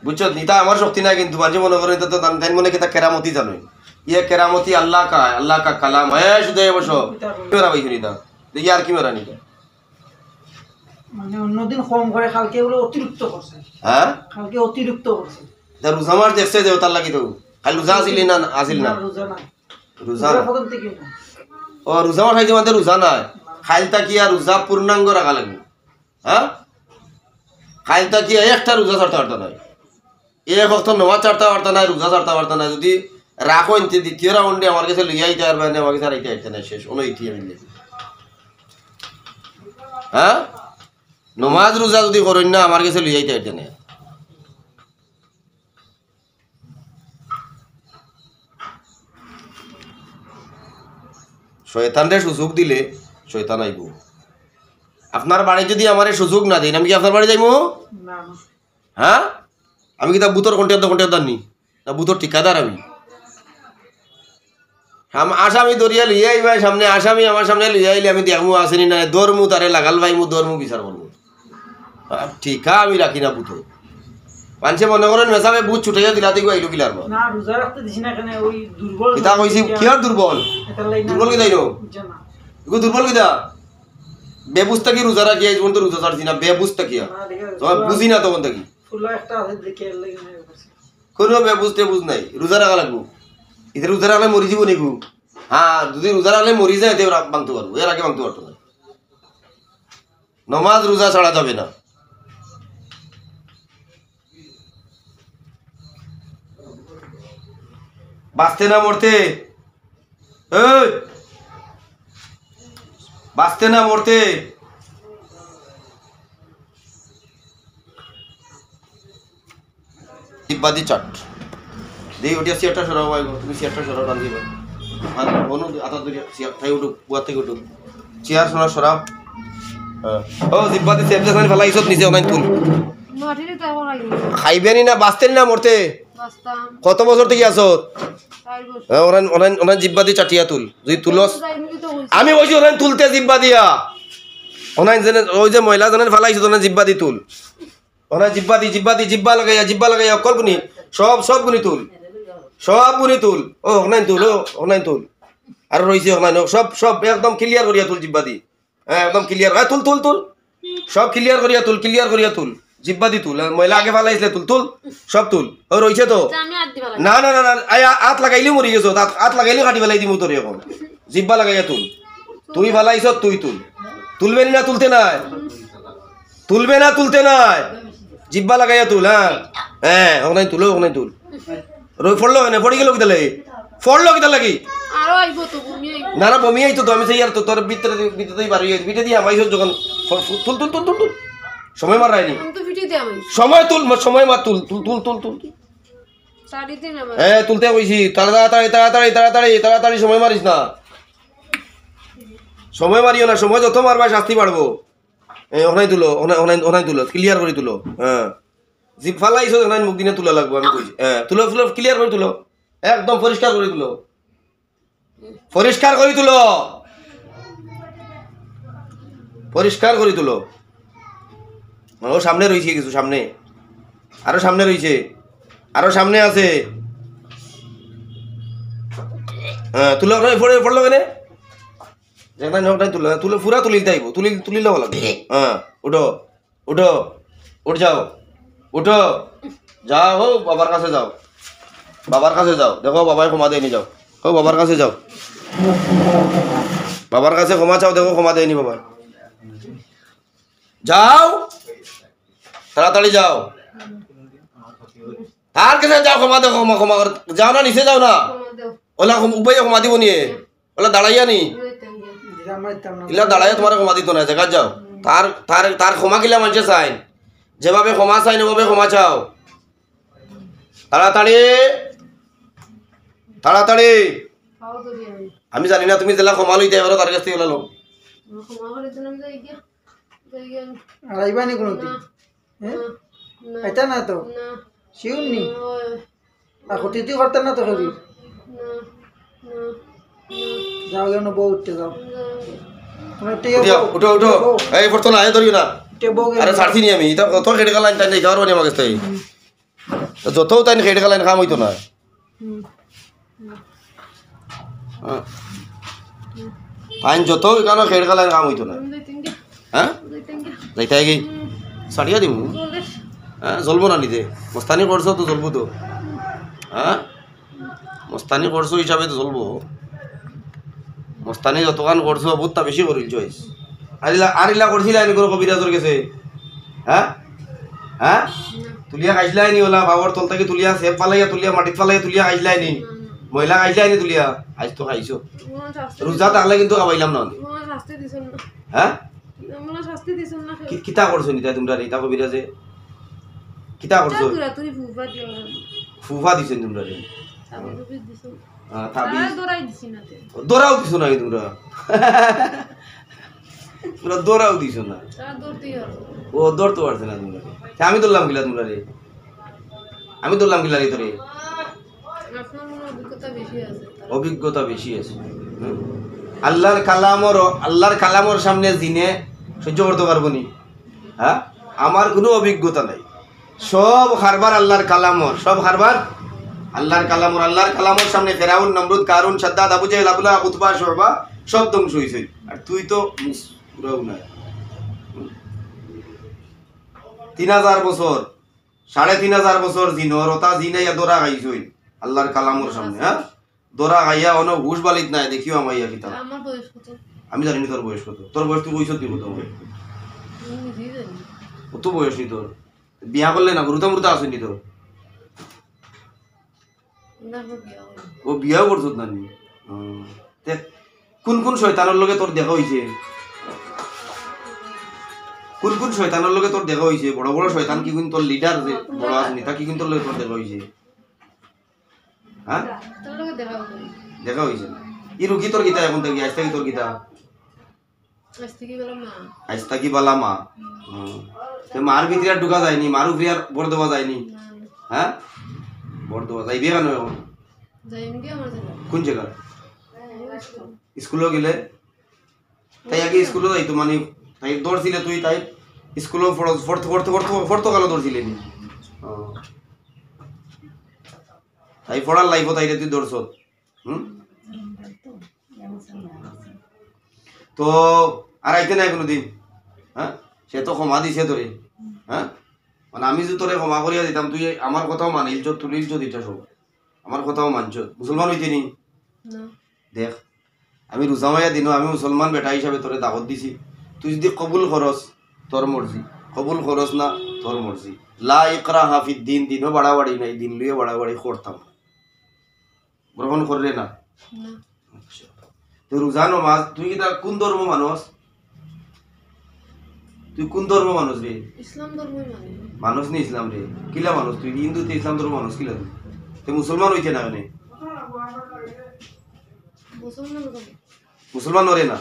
বুঝছো নিতা আমার শক্তি নাই কিন্তু মাঝে মনে করেন তো তাই মনে কি তা কেরামতি জানোই ইয়ে কেরামতি আল্লাহ কা কালাম হ্যাঁ শুধু বসো মেরা ভাই শুনিতা দেখি আর কি মেরা নিতা মানে অন্যদিন কম করে কালকে হলো অতিরিক্ত করছে হ্যাঁ কালকে অতিরিক্ত করছে তা রোজা মাস দেখছে যে তার লাগি তো খালি রোজা আসিলি না আসিল না রোজা না রোজা প্রথম থেকে না ও রোজা মাস খাইতে মানে রোজা নাই খাইলতা কি আর রোজা পূর্ণাঙ্গ রাখা লাগবে হ্যাঁ খাইলতা কি একটা রোজা ছাড়তে পারতো না এক অর্থ নমাজ ছাড়তে পারতো না রোজা ছাড়তে পারতো না যদি রাখো ইনতে দ্বিতীয় রাউন্ডে আমার কাছে লইয়া আইতে পারবে না আমার কাছে আইতে আইতে না শেষ অন্য ইতি মিললে হ্যাঁ নমাজ রোজা যদি করেন না আমার কাছে লইয়া আইতে আইতে না শয়তানরে সুযোগ দিলে শয়তান আইব আপনার বাড়ি যদি আমারে সুযোগ না দেন আমি কি আপনার বাড়ি যাইমু না হ্যাঁ আমি কি তা বুতর ঘন্টা নি না বুতর ঠিকাদার আমি আসামি দরিয়া লইয়া আইবা সামনে আসামি আমার সামনে লইয়া আইলে আমি দেখমু আসেনি না দরমু তারে লাগাল ভাইমু দরমু বিচার করবো ঠিকা আমি রাখি না বুতর মানুষে মনে করেন মেসাবে বুথ ছুটাইয়া দিলা থেকে আইলো কিলার না রোজা রাখতে দিছি না কেন ওই দুর্বল কিতা কইছি কি আর দুর্বল দুর্বল কি তাইনো জানা এগো দুর্বল কিতা বেবুস্তা কি রোজা রাখি আইজ পর্যন্ত রোজা ছাড়ছি না বেবুস্তা কি তোমার বুঝি না তখন থাকি ফুলা একটা আছে দেখে লাগে না কোনো বেবুস্তে বুঝ নাই রোজা রাখা লাগবো ইতে রোজা রাখলে মরি যাব নিগু হ্যাঁ যদি রোজা রাখলে মরি যায় এতে ভাঙতে পারবো এর আগে ভাঙতে পারতো না নমাজ রোজা ছাড়া যাবে না বাঁচতে না মরতে বাঁচতে না মরতে জিব্বাদি চাট দেই ওটা সিয়ারটা সরাও ভাই তুমি সিয়ারটা সরাও রান দিবা আর অনু আতা দুরিয়া সিয়ার থাই উঠো বুয়া থেকে উঠো চেয়ার সরাও সরাও ও জিব্বাদি সেফলে সানি ফেলা ইসব নিচে অনাই তুল মাটিতে তো এখন আইনি খাইবেনি না বাঁচতেনি না মরতে বাস্তাম কত বছর থেকে আছো 4 বছর ওনার জিব্বা দিয়ে চাটিয়া তুল যদি তুলস যাইনি তো হইছে আমি কইছি ওনার তুলতে জিব্বা দিয়া ওনার জেনে ওই যে মহিলা জনের ফালাইছে ওনার জিব্বা দি তুল ওনার জিব্বা লাগাইয়া অকল গুনি সব গুনি তুল সব গুনি তুল ও ওনাই তুল আর রইছে ওনাই সব একদম ক্লিয়ার করিয়া তুল জিব্বা দি হ্যাঁ একদম ক্লিয়ার তুল সব ক্লিয়ার করিয়া তুল জিব্বা দি তুল মহিলা আগে ফালাইছিলে তুল সব তুল ও রইছে তো আমি আদ দিবা না হাত লাগাইলেও মরি গেছো হাত লাগাইলেও কাটি ফেলাই দিমু তোর এখন জিব্বা লাগাইয়া তুল তুই ফালাইছ তুই তুল তুলবে না তুলতে নাই জিব্বা লাগাইয়া তুল হ্যাঁ ওখানে তুল রই ফড়লো কেন পড়ে গেল কিতা লাগি আরো আইবো তো ঘুমিয়ে আইবো না বমি আইতো তো আমি সেই আর তো তোর ভিতরেই বাড়ি বিটে দিয়ে আমাইছ যখন তুল সময় মার রায়নি আমি তো ভিডিও দে আমি সময় মার তুল সাড়ে 3 আমার হ্যাঁ তুলতে কইছি তাড়াতাড়ি সময় মারিস না সময় মারিও না সময় যত মারবা শাস্তি বাড়বো ওখানে তুলো ক্লিয়ার করে তুলো হ্যাঁ জিপ ফালাইছো ওখানে মুখ দিনে তুলা লাগবো আমি কইছি হ্যাঁ তুলো ক্লিয়ার করে তুলো একদম পরিষ্কার করে তুলো ও সামনে রয়েছে কিছু সামনে আরো সামনে আছে হ্যাঁ তুলো পড়লো কেন যেখানে নখটাই তুলে পুরা তুলিতে আইব তুলিলে ভালো লাগবে হ্যাঁ উঠ যাও হো বাবার কাছে যাও দেখো বাবাই ক্ষমা দেয়নি যাও হো বাবার কাছে যাও বাবার কাছে ক্ষমা চাও দেখো ক্ষমা দেয়নি বাবা যাও তাড়াতাড়ি যাও তার কাছে যাও ক্ষমা দেখো ক্ষমা যাও না নিচে যাও না ওলা উপায় ক্ষমা দিব নিয়ে ওলা দাঁড়াইয়া নি ইলা দাঁড়াইয়া তোমার ক্ষমা দিত না জায়গা যাও তার ক্ষমা কিলা মানুষে চাই যেভাবে ক্ষমা চাই ওভাবে ক্ষমা চাও তাড়াতাড়ি খাও তো দি আমি আমি জানি না তুমি জেলা ক্ষমা লইতে পারো তার কাছ থেকে ওলা লো ক্ষমা করে দিলাম যাই গিয়া আর আইবা নি কোনোদিন হ্যাঁ আইতা না তো না শিউর নি ওই আর ক্ষতি করতেন না তো কবি না যাও কেন বউ উঠতে যাও উঠো এই পড়তো না ধরিও না বউ আরে ছাড়ছি নি আমি এটা কত খেটে গেলাম তাই দেখতে পারবো নি আমার কাছ থেকে যত তাই খেটে গেলাম কাম হইতো না তাই যত কেন খেটে গেলাম কাম হইতো না হ্যাঁ যাইতে কি সারিয়া দিমু হ্যাঁ জ্বলবো না নিতে মস্তানি করছো তো জ্বলবো তো হ্যাঁ মস্তানি করছো হিসাবে তো জ্বলবো মস্তানি যতক্ষণ করছো বহুতটা বেশি করিল চয়েস আরিলা করছিলা এনে কোনো কবিরাজর গেছে হ্যাঁ তুলিয়া খাইছিলাই নি ওলা বাবর তল থেকে তুলিয়া সেপ পালাইয়া তুলিয়া মাটিত পালাইয়া তুলিয়া খাইছিলাই নি মহিলা খাইছিলাই নি তুলিয়া আজ তো খাইছো রোজা থাকলে কিন্তু খাবাইলাম না হ্যাঁ কিতা করছো নিতা তোমরা রিতা কবিরাজে কিতা করছো ফুফা দিছেন তোমরা রে দৌড়াও দিছো না তোমরা তোমরা দৌড়াও দিছো না ও দৌড়তে পারছে না তোমরা আমি দৌড়লাম গিলা তোমরা রে তোরে অভিজ্ঞতা বেশি আছে আল্লাহর কালামর সামনে জিনে সহ্য করতে পারবো নি হ্যাঁ আমার কোনো অভিজ্ঞতা নাই সব হারবার আল্লাহর কালামর সামনে ফেরাউন নমরুদ কারুন সাদ্দাত আবু জাহেল আবু লাহাব উতবা শুবা সব ধ্বংস হইছে আর তুই তো পুরাও না 3000 বছর 3500 বছর জিনর ওটা জিনাইয়া দরা গাইছই আল্লাহর কালামর সামনে হ্যাঁ দরা গাইয়া অন হুশ বালিত নাই দেখিও আমাইয়া কিতা আমার বয়স কত আমি জানি না তোর বয়স কত তোর বয়স তুই কইছ তুই কত কত বয়স নি তোর বিয়া করলে না গুরুতা মুরুতা আসেনি তোর ও বিয়াও করছত না নি কোন শয়তানের লগে তোর দেখা হইছে কোন শয়তানের লগে তোর দেখা হইছে বড় বড় শয়তান কি কোন তোর লিডার যে বড় আসনি তা কি কোন তোর লগে তোর দেখা হইছে হ্যাঁ তোর লগে দেখা হইছে ই রুগী তোর গীতা এখন থেকে আজ থেকে তোর গীতা আজ থেকে বললাম না আজ থাকি বালা মা তে মার ভিতরে আর ঢুকা যায়নি মার উপরে আর বড় দেওয়া যায়নি না হ্যাঁ বড় দেওয়া যাইবে কেন এখন যাইম কি আমার জায়গা কোন জায়গা স্কুলও গেলে তাই আগে স্কুলও যাইতো মানে তাই দৌড়ছিলে তুই তাই স্কুলও ফোর্থ কালো দৌড়ছিলে নি তাই পড়ার লাইফও তাইলে তুই দৌড়ছ তো আর আইতে নাই কোনোদিন হ্যাঁ সে তো ক্ষমা দিছে তোরে হ্যাঁ মানে আমি যদি তোরে ক্ষমা করিয়া দিতাম তুই আমার কথাও মানিল তুলিল দিটা সব আমার কথাও মানছ মুসলমান হইতে নি না দেখ আমি রোজা মাইয়া দিন আমি মুসলমান বেটা হিসাবে তোরে দাওয়াত দিছি তুই যদি কবুল খরচ তোর মর্জি কবুল খরচ না তোর মর্জি লা ইকরাহা ফিদ দিন দিনও বাড়াবাড়ি নাই দিন লইয়ে বাড়াবাড়ি করতাম গ্রহণ করলে না না আচ্ছা তো রোজা নমাজ তুই কিটা কোন ধর্ম মানুষ তুই কোন ধর্ম মানুষ রে ইসলাম ধর্মই মানে মানুষ নি ইসলাম রে কিলা মানুষ তুই হিন্দু তুই ইসলাম ধর্ম মানুষ কিলা তুই মুসলমান হইতে না কেন মুসলমান কবে মুসলমান ওরে না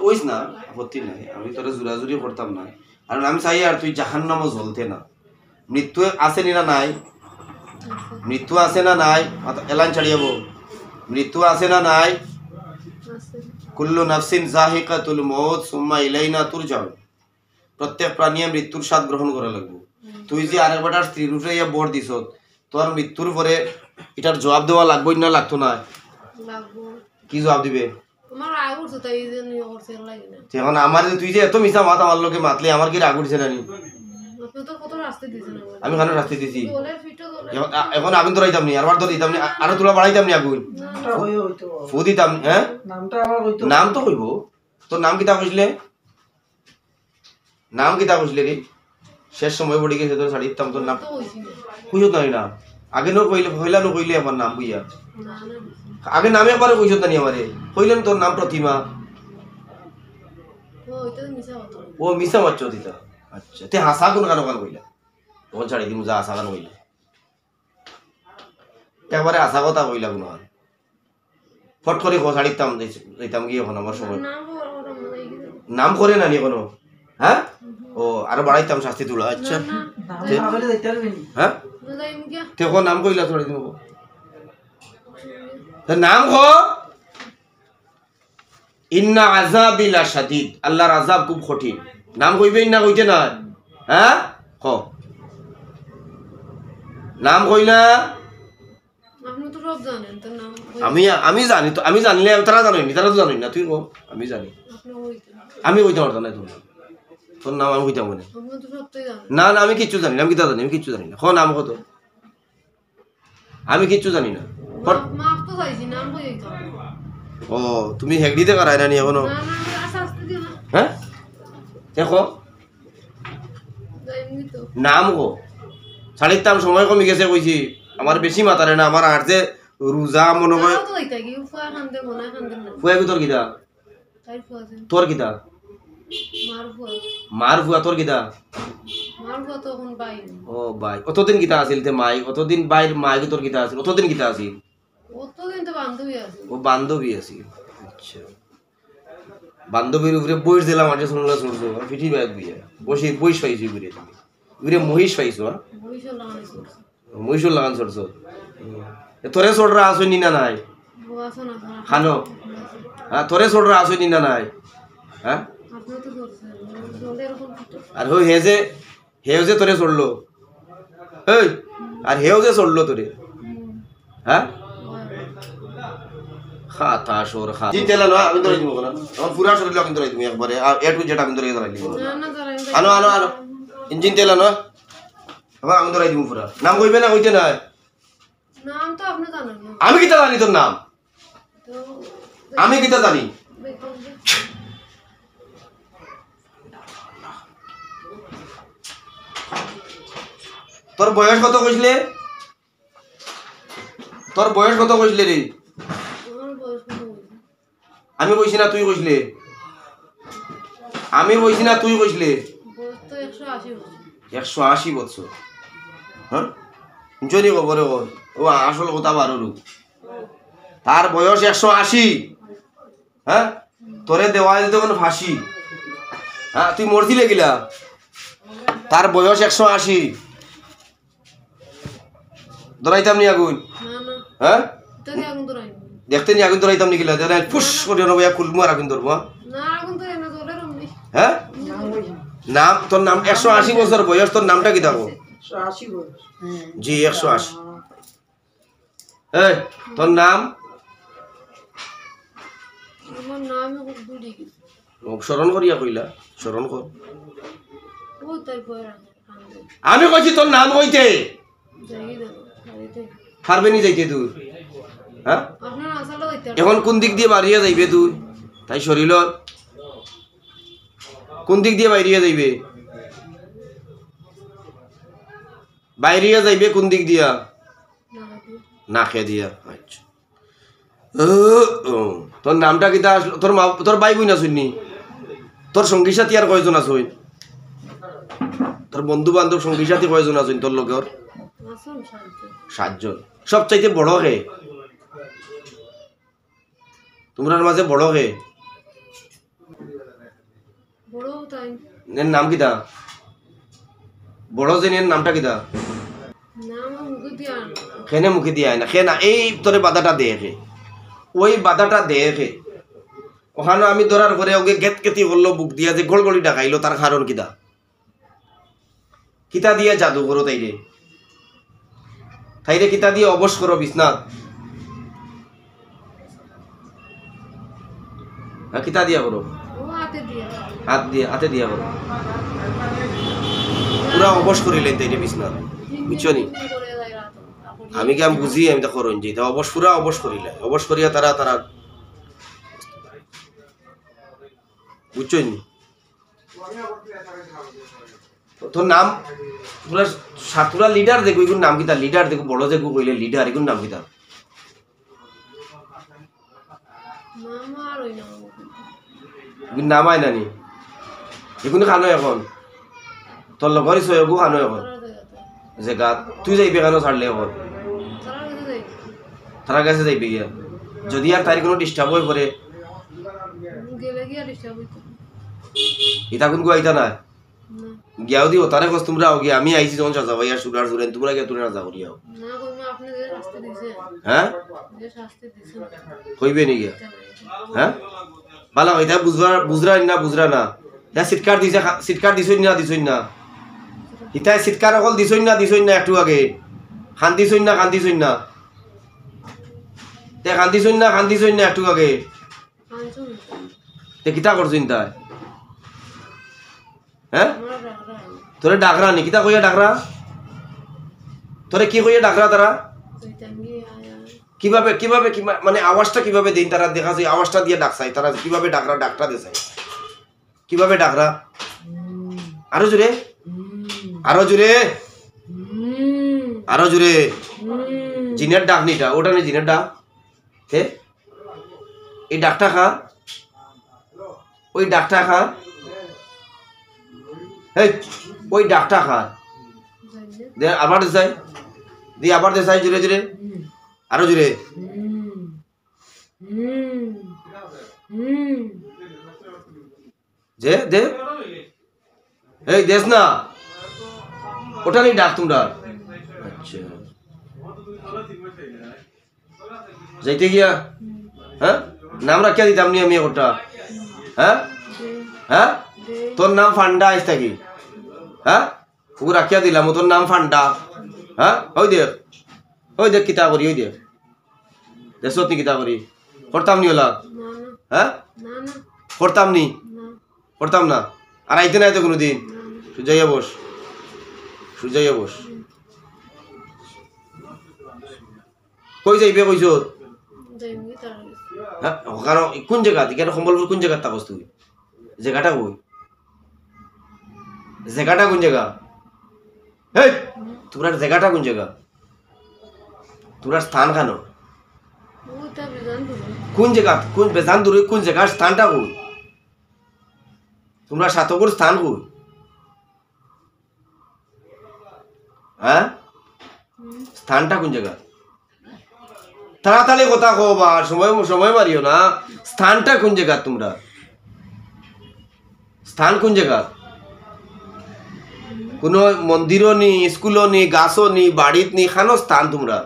ওইস না আপত্তি নাই আমি তোরা জোরাজুরি করতাম না কারণ আমি চাই আর তুই জাহান্নামও জ্বলতে না মৃত্যু আছে না নাই মৃত্যু আছে না নাই এলান ছাড়িয়াব মৃত্যু আছে না নাই আছে কুল্লু নাফসিন জাহিকাতুল মউত সুম্মা ইলাইনা তুরজাউন প্রত্যেক প্রাণীয়ে মৃত্যুর স্বাদ গ্রহণ করা লাগবে তুই যে আরেকবার স্ত্রীর উপরে ইয়া বর দিছ তোর মৃত্যুর পরে এটার জবাব দেওয়া লাগবেই না লাগতো না লাগবো কি জবাব দিবে আমার রাগ উঠছে তাই যে নিয়ে করছে লাগে না এখন আমার যে তুই যে এত মিশা মাত আমার লোকে মাতলে আমার কি রাগ উঠছে না নি আপনি তো কত রাস্তা দিয়েছেন আমি খানো শাস্তি দিছি বলে ফিটো বলে এখন আগুন তো রাইতাম নি আরবার তো দিতাম নি আরো তোলা বাড়াইতাম নি আগুন নামটা হইতো ফু দিতাম হ্যাঁ নামটা আবার হইতো নাম তো হইব তোর নাম কিতা কইছিলে নাম কিতা কইছিলে রে শেষ সময় পড়ে গেছে তোর শাড়ি দিতাম তোর নাম তো হইছি না কইছত নাই না আগে নো কইলে হইলা নো কইলে আমার নাম কইয়া না না আগে নামে একবার কইছত না নি আমারে কইলেন তোর নাম প্রতিমা ও এটা মিছা কথা ও মিশা মাচ্ছ দিতা আচ্ছা তে হাসা কোন কানো কান কইলা তখন ছাড়ি দিমু যা হাসা কান কইলা একবারে আশা কথা কইলা কোন ফট করে খো ছাড়িতাম যাইতাম গিয়ে এখন আমার সময় নাম বড় বড় মনে গেছে নাম করে না নি কোনো হ্যাঁ ও আরো বাড়াইতাম শাস্তি তুলা আচ্ছা না নাম ভাবলে যাইতে পারবি নি হ্যাঁ না যাইম কি তে কোন নাম কইলা ছড়ি দিমু নাম কো ইন্না আযাবি লা শাদীদ আল্লাহর আযাব খুব কঠিন নাম কইবেন না কইতে না হ্যাঁ ক নাম কই না আপনি তো সব জানেন তো নাম আমি জানি তো আমি জানলে তারা জানি তারা তো জানি না তুই কো আমি জানি আপনি হইতে আমি কইতে পারতাম না তোর নাম আমি কইতাম না আপনি তো সবটাই জানেন না না আমি কিচ্ছু জানি না আমি কিতা জানি আমি কিচ্ছু জানি না ক নাম কত আমি কিচ্ছু জানি না মাফ তো চাইছি নাম কই যাইতো ও তুমি হেগড়িতে করাই না নি এখনো না না আমি আশা আসতে দিও না হ্যাঁ দেখো যাইম তো নাম গো ছাড়িতাম সময় কমে গেছে কইছি আমার বেশি মাতারে না আমার আর যে রোজা মনে হয় তো যাইতা কি ফুয়া খান্দে মনে খান্দে না ফুয়া তোর কিতা তাই ফুয়া আছে তোর কিতা মার ফুয়া মার ফুয়া তোর কিতা মার ফুয়া তো এখন পাই ও ভাই অতদিন কিতা আছিল তে মাই অতদিন বাইর মাই তোর কিতা আছিল অতদিন কিতা আছিল অতদিন তো বান্ধবী আছে ও বান্ধবী আছিল আচ্ছা বান্ধবীর উপরে বইস দিলাম আজ শুনলা শুনছো পিঠি ব্যাগ বিয়ে বসে বইস পাইছি ঘুরে তুমি ঘুরে মহিষ পাইছো বইসল লাগানি করছে মহিষুর লাগান চড়ছো তোরে চড়রা আসই নি না নাই বুয়াছো না খানো হ্যাঁ তোরে চড়রা আসই নি না নাই হ্যাঁ আপনি তো করছেন জলে এরকম ফিটো আর হেও যে তোরে চড়লো এই আর হেও যে চড়লো তোরে হ্যাঁ খাতা সর খা জি তেলা না আমি ধরে দিব না আমার পুরা শরীর আমি ধরে দিব একবারে আর এ টু জেড আমি ধরে দিব না না জানাই আনো আনো আনো ইঞ্জিন তেলা না আবার আমি ধরে দিব পুরা নাম কইবে না কইতে না নাম তো আপনি জানেন না আমি কিতা জানি তোর নাম তো আমি কিতা জানি দেখুন তোর বয়স কত কইছিলে তোর বয়স কত কইছিলে রে আমার বয়স কত হয়েছে আমি কইছি না তুই কইছিলে আমি কইছি না তুই কইছিলে বয়স তো 180 বছর 180 বছর হ্যাঁ জনি খবরে ও আসল কথা বারো তার বয়স 180 হ্যাঁ তোরে দেওয়া যেত কোনো ফাঁসি হ্যাঁ তুই মরছিলে গিলা তার বয়স 180 ধরাইতাম নি আগুন না না হ্যাঁ তাহলে আগুন তো রাইব দেখতে নি আগুন ধরাইতাম নি গিলা তাহলে ফুস করে নেবো খুলবো আর আগুন ধরবো না আগুন তো এনে ধরে রমনি হ্যাঁ নাম তোর নাম 180 বছর বয়স তোর নামটা কি থাকো 180 বয়স জি 180 এই তোর নাম আমার নাম বুড়ি গেছে স্মরণ করিয়া কইলা স্মরণ কর ও তাই পরে আমি কইছি তোর নাম কইতে যাই দেবো বাড়িতে পারবে নি যাইতে তুই হ্যাঁ আপনার আসাটা দিতে এখন কোন দিক দিয়ে বাড়িয়ে যাইবে তুই তাই শরীর কোন দিক দিয়ে বাইরিয়া যাইবে বাইরিয়া যাইবে কোন দিক দিয়া না খেয়ে দিয়া আচ্ছা তোর নামটা কিতা আসলো তোর মা তোর ভাই বোন আসুননি তোর সঙ্গী সাথী আর কয়জন আসুন তোর বন্ধু বান্ধব সঙ্গী সাথী কয়জন আসুন তোর লোকের আসুন সাহায্য 7 জন সবচাইতে বড় কে তোমরার মাঝে বড় কে বড় তাই এর নাম কিতা বড় জেনের নামটা কিতা নাম মুখে দিয়া খেনে মুখে দিয়ে আয় না খেয়ে না এই তোরে বাধাটা দেখে ওই বাধাটা দেখে ওখানে আমি ধরার পরে ওকে গেত কেতি করলো বুক দিয়া যে গড়গড়ি ডাকাইলো তার কারণ কিতা কিতা দিয়ে জাদু করো তাইরে কিতা দিয়ে অবশ করো বিছনাথ কিতা দিয়া করো ও হাতে দিয়া হাতে দিয়া করো পুরা অবশ করিলেন তাইরে বিছনাথ বুঝছো নি করে যায় রাত আমি কি আমি বুঝি আমি তো করুন যে অবশ পুরা অবশ করিলে অবশ করিয়া তারা বুঝছো নি তোর নাম তোরা লিডার দেখো এগুলোর নাম কিতা লিডার দেখো বড় দেখো কইলে লিডার এগুলোর নাম কিতা মামা আর ওই নাম এগুলোর নাম আয় নানি এগুলো খানো এখন তোর লগরই সয়গু খানো এখন যে গা তুই যাইবে কেন ছাড়লে এখন তারা কাছে যাইবে গিয়া যদি আর তার কোনো ডিস্টার্ব হয়ে পড়ে গেলে গিয়া ডিস্টার্ব হইতো ইতা কোন আইতা না না গিয়াও দিও তারে কস তোমরা আও গিয়া আমি আইছি যখন সাজা ভাইয়া সুরার সুরেন তোমরা গিয়া তোমরা যাও গিয়াও না কইমা আপনি যে শাস্তি দিছে হ্যাঁ যে শাস্তি দিছে কইবে নি গিয়া হ্যাঁ ভালো হইতা বুঝরা না এটা সিটকার দিছই না ইতা সিটকার অকল দিছই না একটু আগে খান্দিছই না তে খান্দিছই না একটু আগে আনছুন তে কিতা করছইন তাই হ্যাঁ আমরা রাগরা তোরে ডাকরা নি কিতা কইয়া ডাকরা তোরে কি কইয়া ডাকরা তারা ওই টাঙ্গি আয়া কিভাবে মানে আওয়াজটা কিভাবে দেন তারা দেখা যায় আওয়াজটা দিয়ে ডাকছাই তারা কিভাবে ডাকটা দেছাই কিভাবে ডাকরা আরো জোরে জিনের ডাক নিটা ওটা নেই জিনের ডাক হে এই ডাকটা খা ওই ডাকটা খা এই ওই ডাকটা খা জানি দে আবার দেছাই দি আবার দেছাই জোরে আরো জোরে যে দে এই দেশ না ওটা নেই ডাক তোমরা আচ্ছা যাইতে গিয়া হ্যাঁ নাম রাখিয়া দিতাম নি আমি ওটা হ্যাঁ হ্যাঁ তোর নাম ফান্ডা আইস থাকি হ্যাঁ ও রাখিয়া দিলাম তোর নাম ফান্ডা হ্যাঁ ওই দেখ কিতা করি ওই দেখ দেশত নি কিতা করি করতাম নি ওলা হ্যাঁ না করতাম না আর আইতে নাই তো কোনোদিন সুজাইয়া বস কই যাইবে কইছ যাইমি তার হ্যাঁ কারণ কোন জায়গা কেন সম্বলপুর কোন জায়গার থাকস তুই জায়গাটা কোন জায়গা হেই তোমরা জায়গাটা কোন জায়গা তোমরা স্থান খানো ওটা বিজান তো কোন জায়গা কোন বেজান দূরে কোন জায়গার স্থানটা কই তোমরা সাতকর স্থান কই হ্যাঁ স্থানটা কোন জায়গা তাড়াতাড়ি কথা কো বা সময় মারিও না স্থানটা কোন জায়গা তোমরা? স্থান কোন জায়গা? কোনো মন্দিরও নি, স্কুলও নি, গাছও নি, বাড়িত নি, খানো স্থান তোমরা?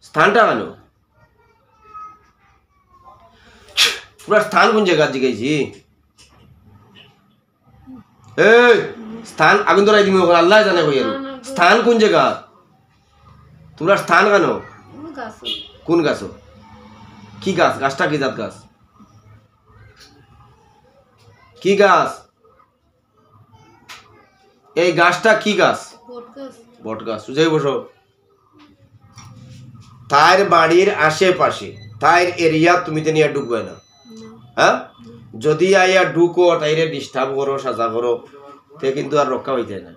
স্থানটা কেন? তোমরা স্থান কোন জায়গা জিগাইছি? এই স্থান আগুন ধরাই দিমি, আল্লাহ জানে কই আর স্থান কোন জায়গা? তোমরা স্থান কেন? গাছ কোন গাছ? কি গাছ? গাছটা কি জাত গাছ? কি গাছ? এই গাছটা কি গাছ? বট গাছ বট গাছ। সুজাই বসো। তার বাড়ির আশেপাশে তার এরিয়া তুমি তো নিয়ে ঢুকবে না, হ্যাঁ? যদি আইয়া ঢুকো তাইরে ডিস্টার্ব করো, সাজা করো, তে কিন্তু আর রক্ষা হইতে না।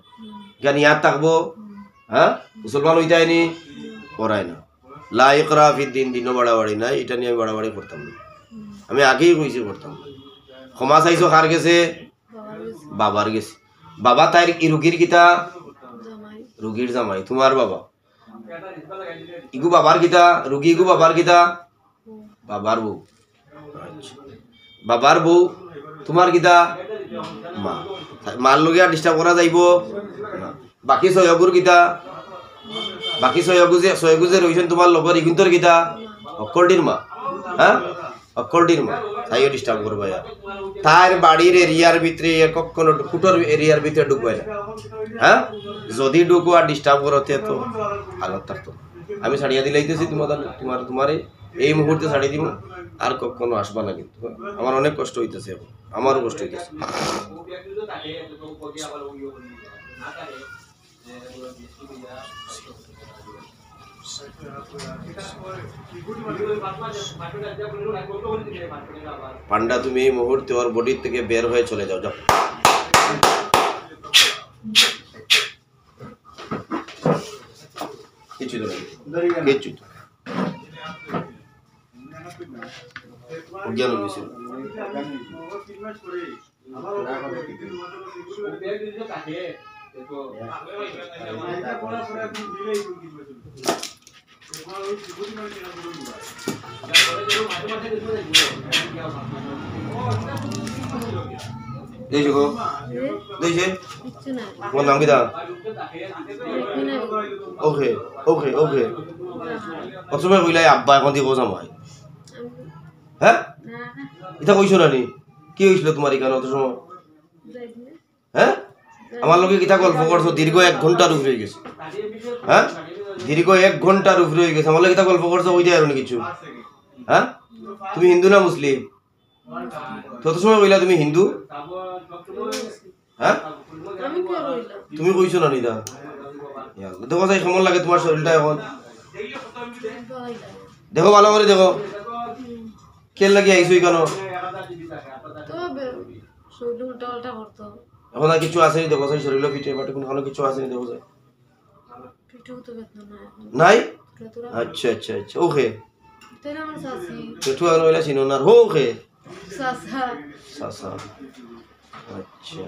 কেন ইয়ার থাকবো, হ্যাঁ? মুসলমান হইতে নি করায় না। লা ইকরা ফিদ্দিন, দিনও বাড়াবাড়ি নাই। এটা নিয়ে আমি বাড়াবাড়ি করতাম না, আমি আগেই কইছি করতাম না। ক্ষমা চাইছো কার গেছে? বাবার গেছে। বাবা তাই রুগীর কিতা? রুগীর জামাই। তোমার বাবা ইগু বাবার কিতা? রুগী ইগু বাবার কিতা? বাবার বউ। আচ্ছা, বাবার বউ তোমার কিতা? মা। মার লগে আর ডিস্টার্ব করা যাইব না। বাকি সহগুর কিতা? বাকি সহগু যে রইছেন তোমার লগর ইগুন্তর কিতা? অক্কলটির মা, হ্যাঁ? অক্কলটির মা। তাইও ডিস্টার্ব করবা। তার বাড়ির এরিয়ার ভিতরে কখনো কুটোর এরিয়ার ভিতরে ঢুকবে না, হ্যাঁ? যদি ঢুকো আর ডিস্টার্ব করতে তো হালত থাকতো। আমি ছাড়িয়া দিলাইতেছি তোমারে এই মুহূর্তে ছাড়িয়ে দিব, আর কখনো আসবা না কিন্তু। আমার অনেক কষ্ট হইতেছে, এখন আমারও কষ্ট হইতেছে। পান্ডা, তুমি এই মুহূর্তে ওর বডির থেকে বের হয়ে চলে যাও, যাও। কিছু তো নেই, কিছু তো অজ্ঞান হয়েছিল। দেখো দেখছে কিচ্ছু নাই তোমার নাম কিতা? দেখবি না ওকে ওকে ওকে। প্রথমে কইলাই আব্বা, এখন দিয়ে বোঝাম হয়, হ্যাঁ? এটা কইছো না নি? কি হয়েছিল তোমার এখানে অত সময়, হ্যাঁ? আমার লোকে কিতা গল্প করছো? দীর্ঘ 1 ঘন্টার উপরে হয়ে গেছে, হ্যাঁ? দীর্ঘ 1 ঘন্টার উপরে হয়ে গেছে। আমার লোকে কিতা গল্প করছো? ওইটাই আর কিছু, হ্যাঁ? তুমি হিন্দু না মুসলিম? তত সময় কইলা তুমি হিন্দু, হ্যাঁ? আমি কি কইলাম? তুমি কইছো না নিদা? দেখো যাই কেমন লাগে তোমার শরীরটা এখন, দেখো ভালো করে দেখো। কেন লাগি আইছো কেন? তো শরীর উল্টা পাল্টা করতো, এখন আর কিছু আসেনি? দেখো যাই শরীর পিঠে পাটে কোনো কিছু আসেনি? দেখো যাই পিঠেও তো বেতন নাই নাই? তোরা আচ্ছা আচ্ছা আচ্ছা ওকে। তাই আমার শাশি পেটু আর নইলা চিনো না হো ওকে শাশা সাসা। আচ্ছা,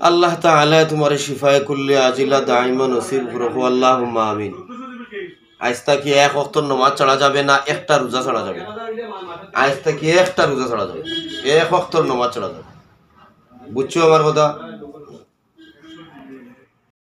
আল্লাহ তাআলা তোমারে শিফায়ে কুল্লি আজিলা দাইমা নসিব করো, আল্লাহুম্মা আমিন। আজ থেকে 1 ওয়াক্ত নামাজ ছাড়া যাবে না, একটা রোজা ছাড়া যাবে। আজ থেকে একটা রোজা ছাড়া যাবে, 1 ওয়াক্ত নামাজ ছাড়া যাবে। বুঝছো আমার কথা?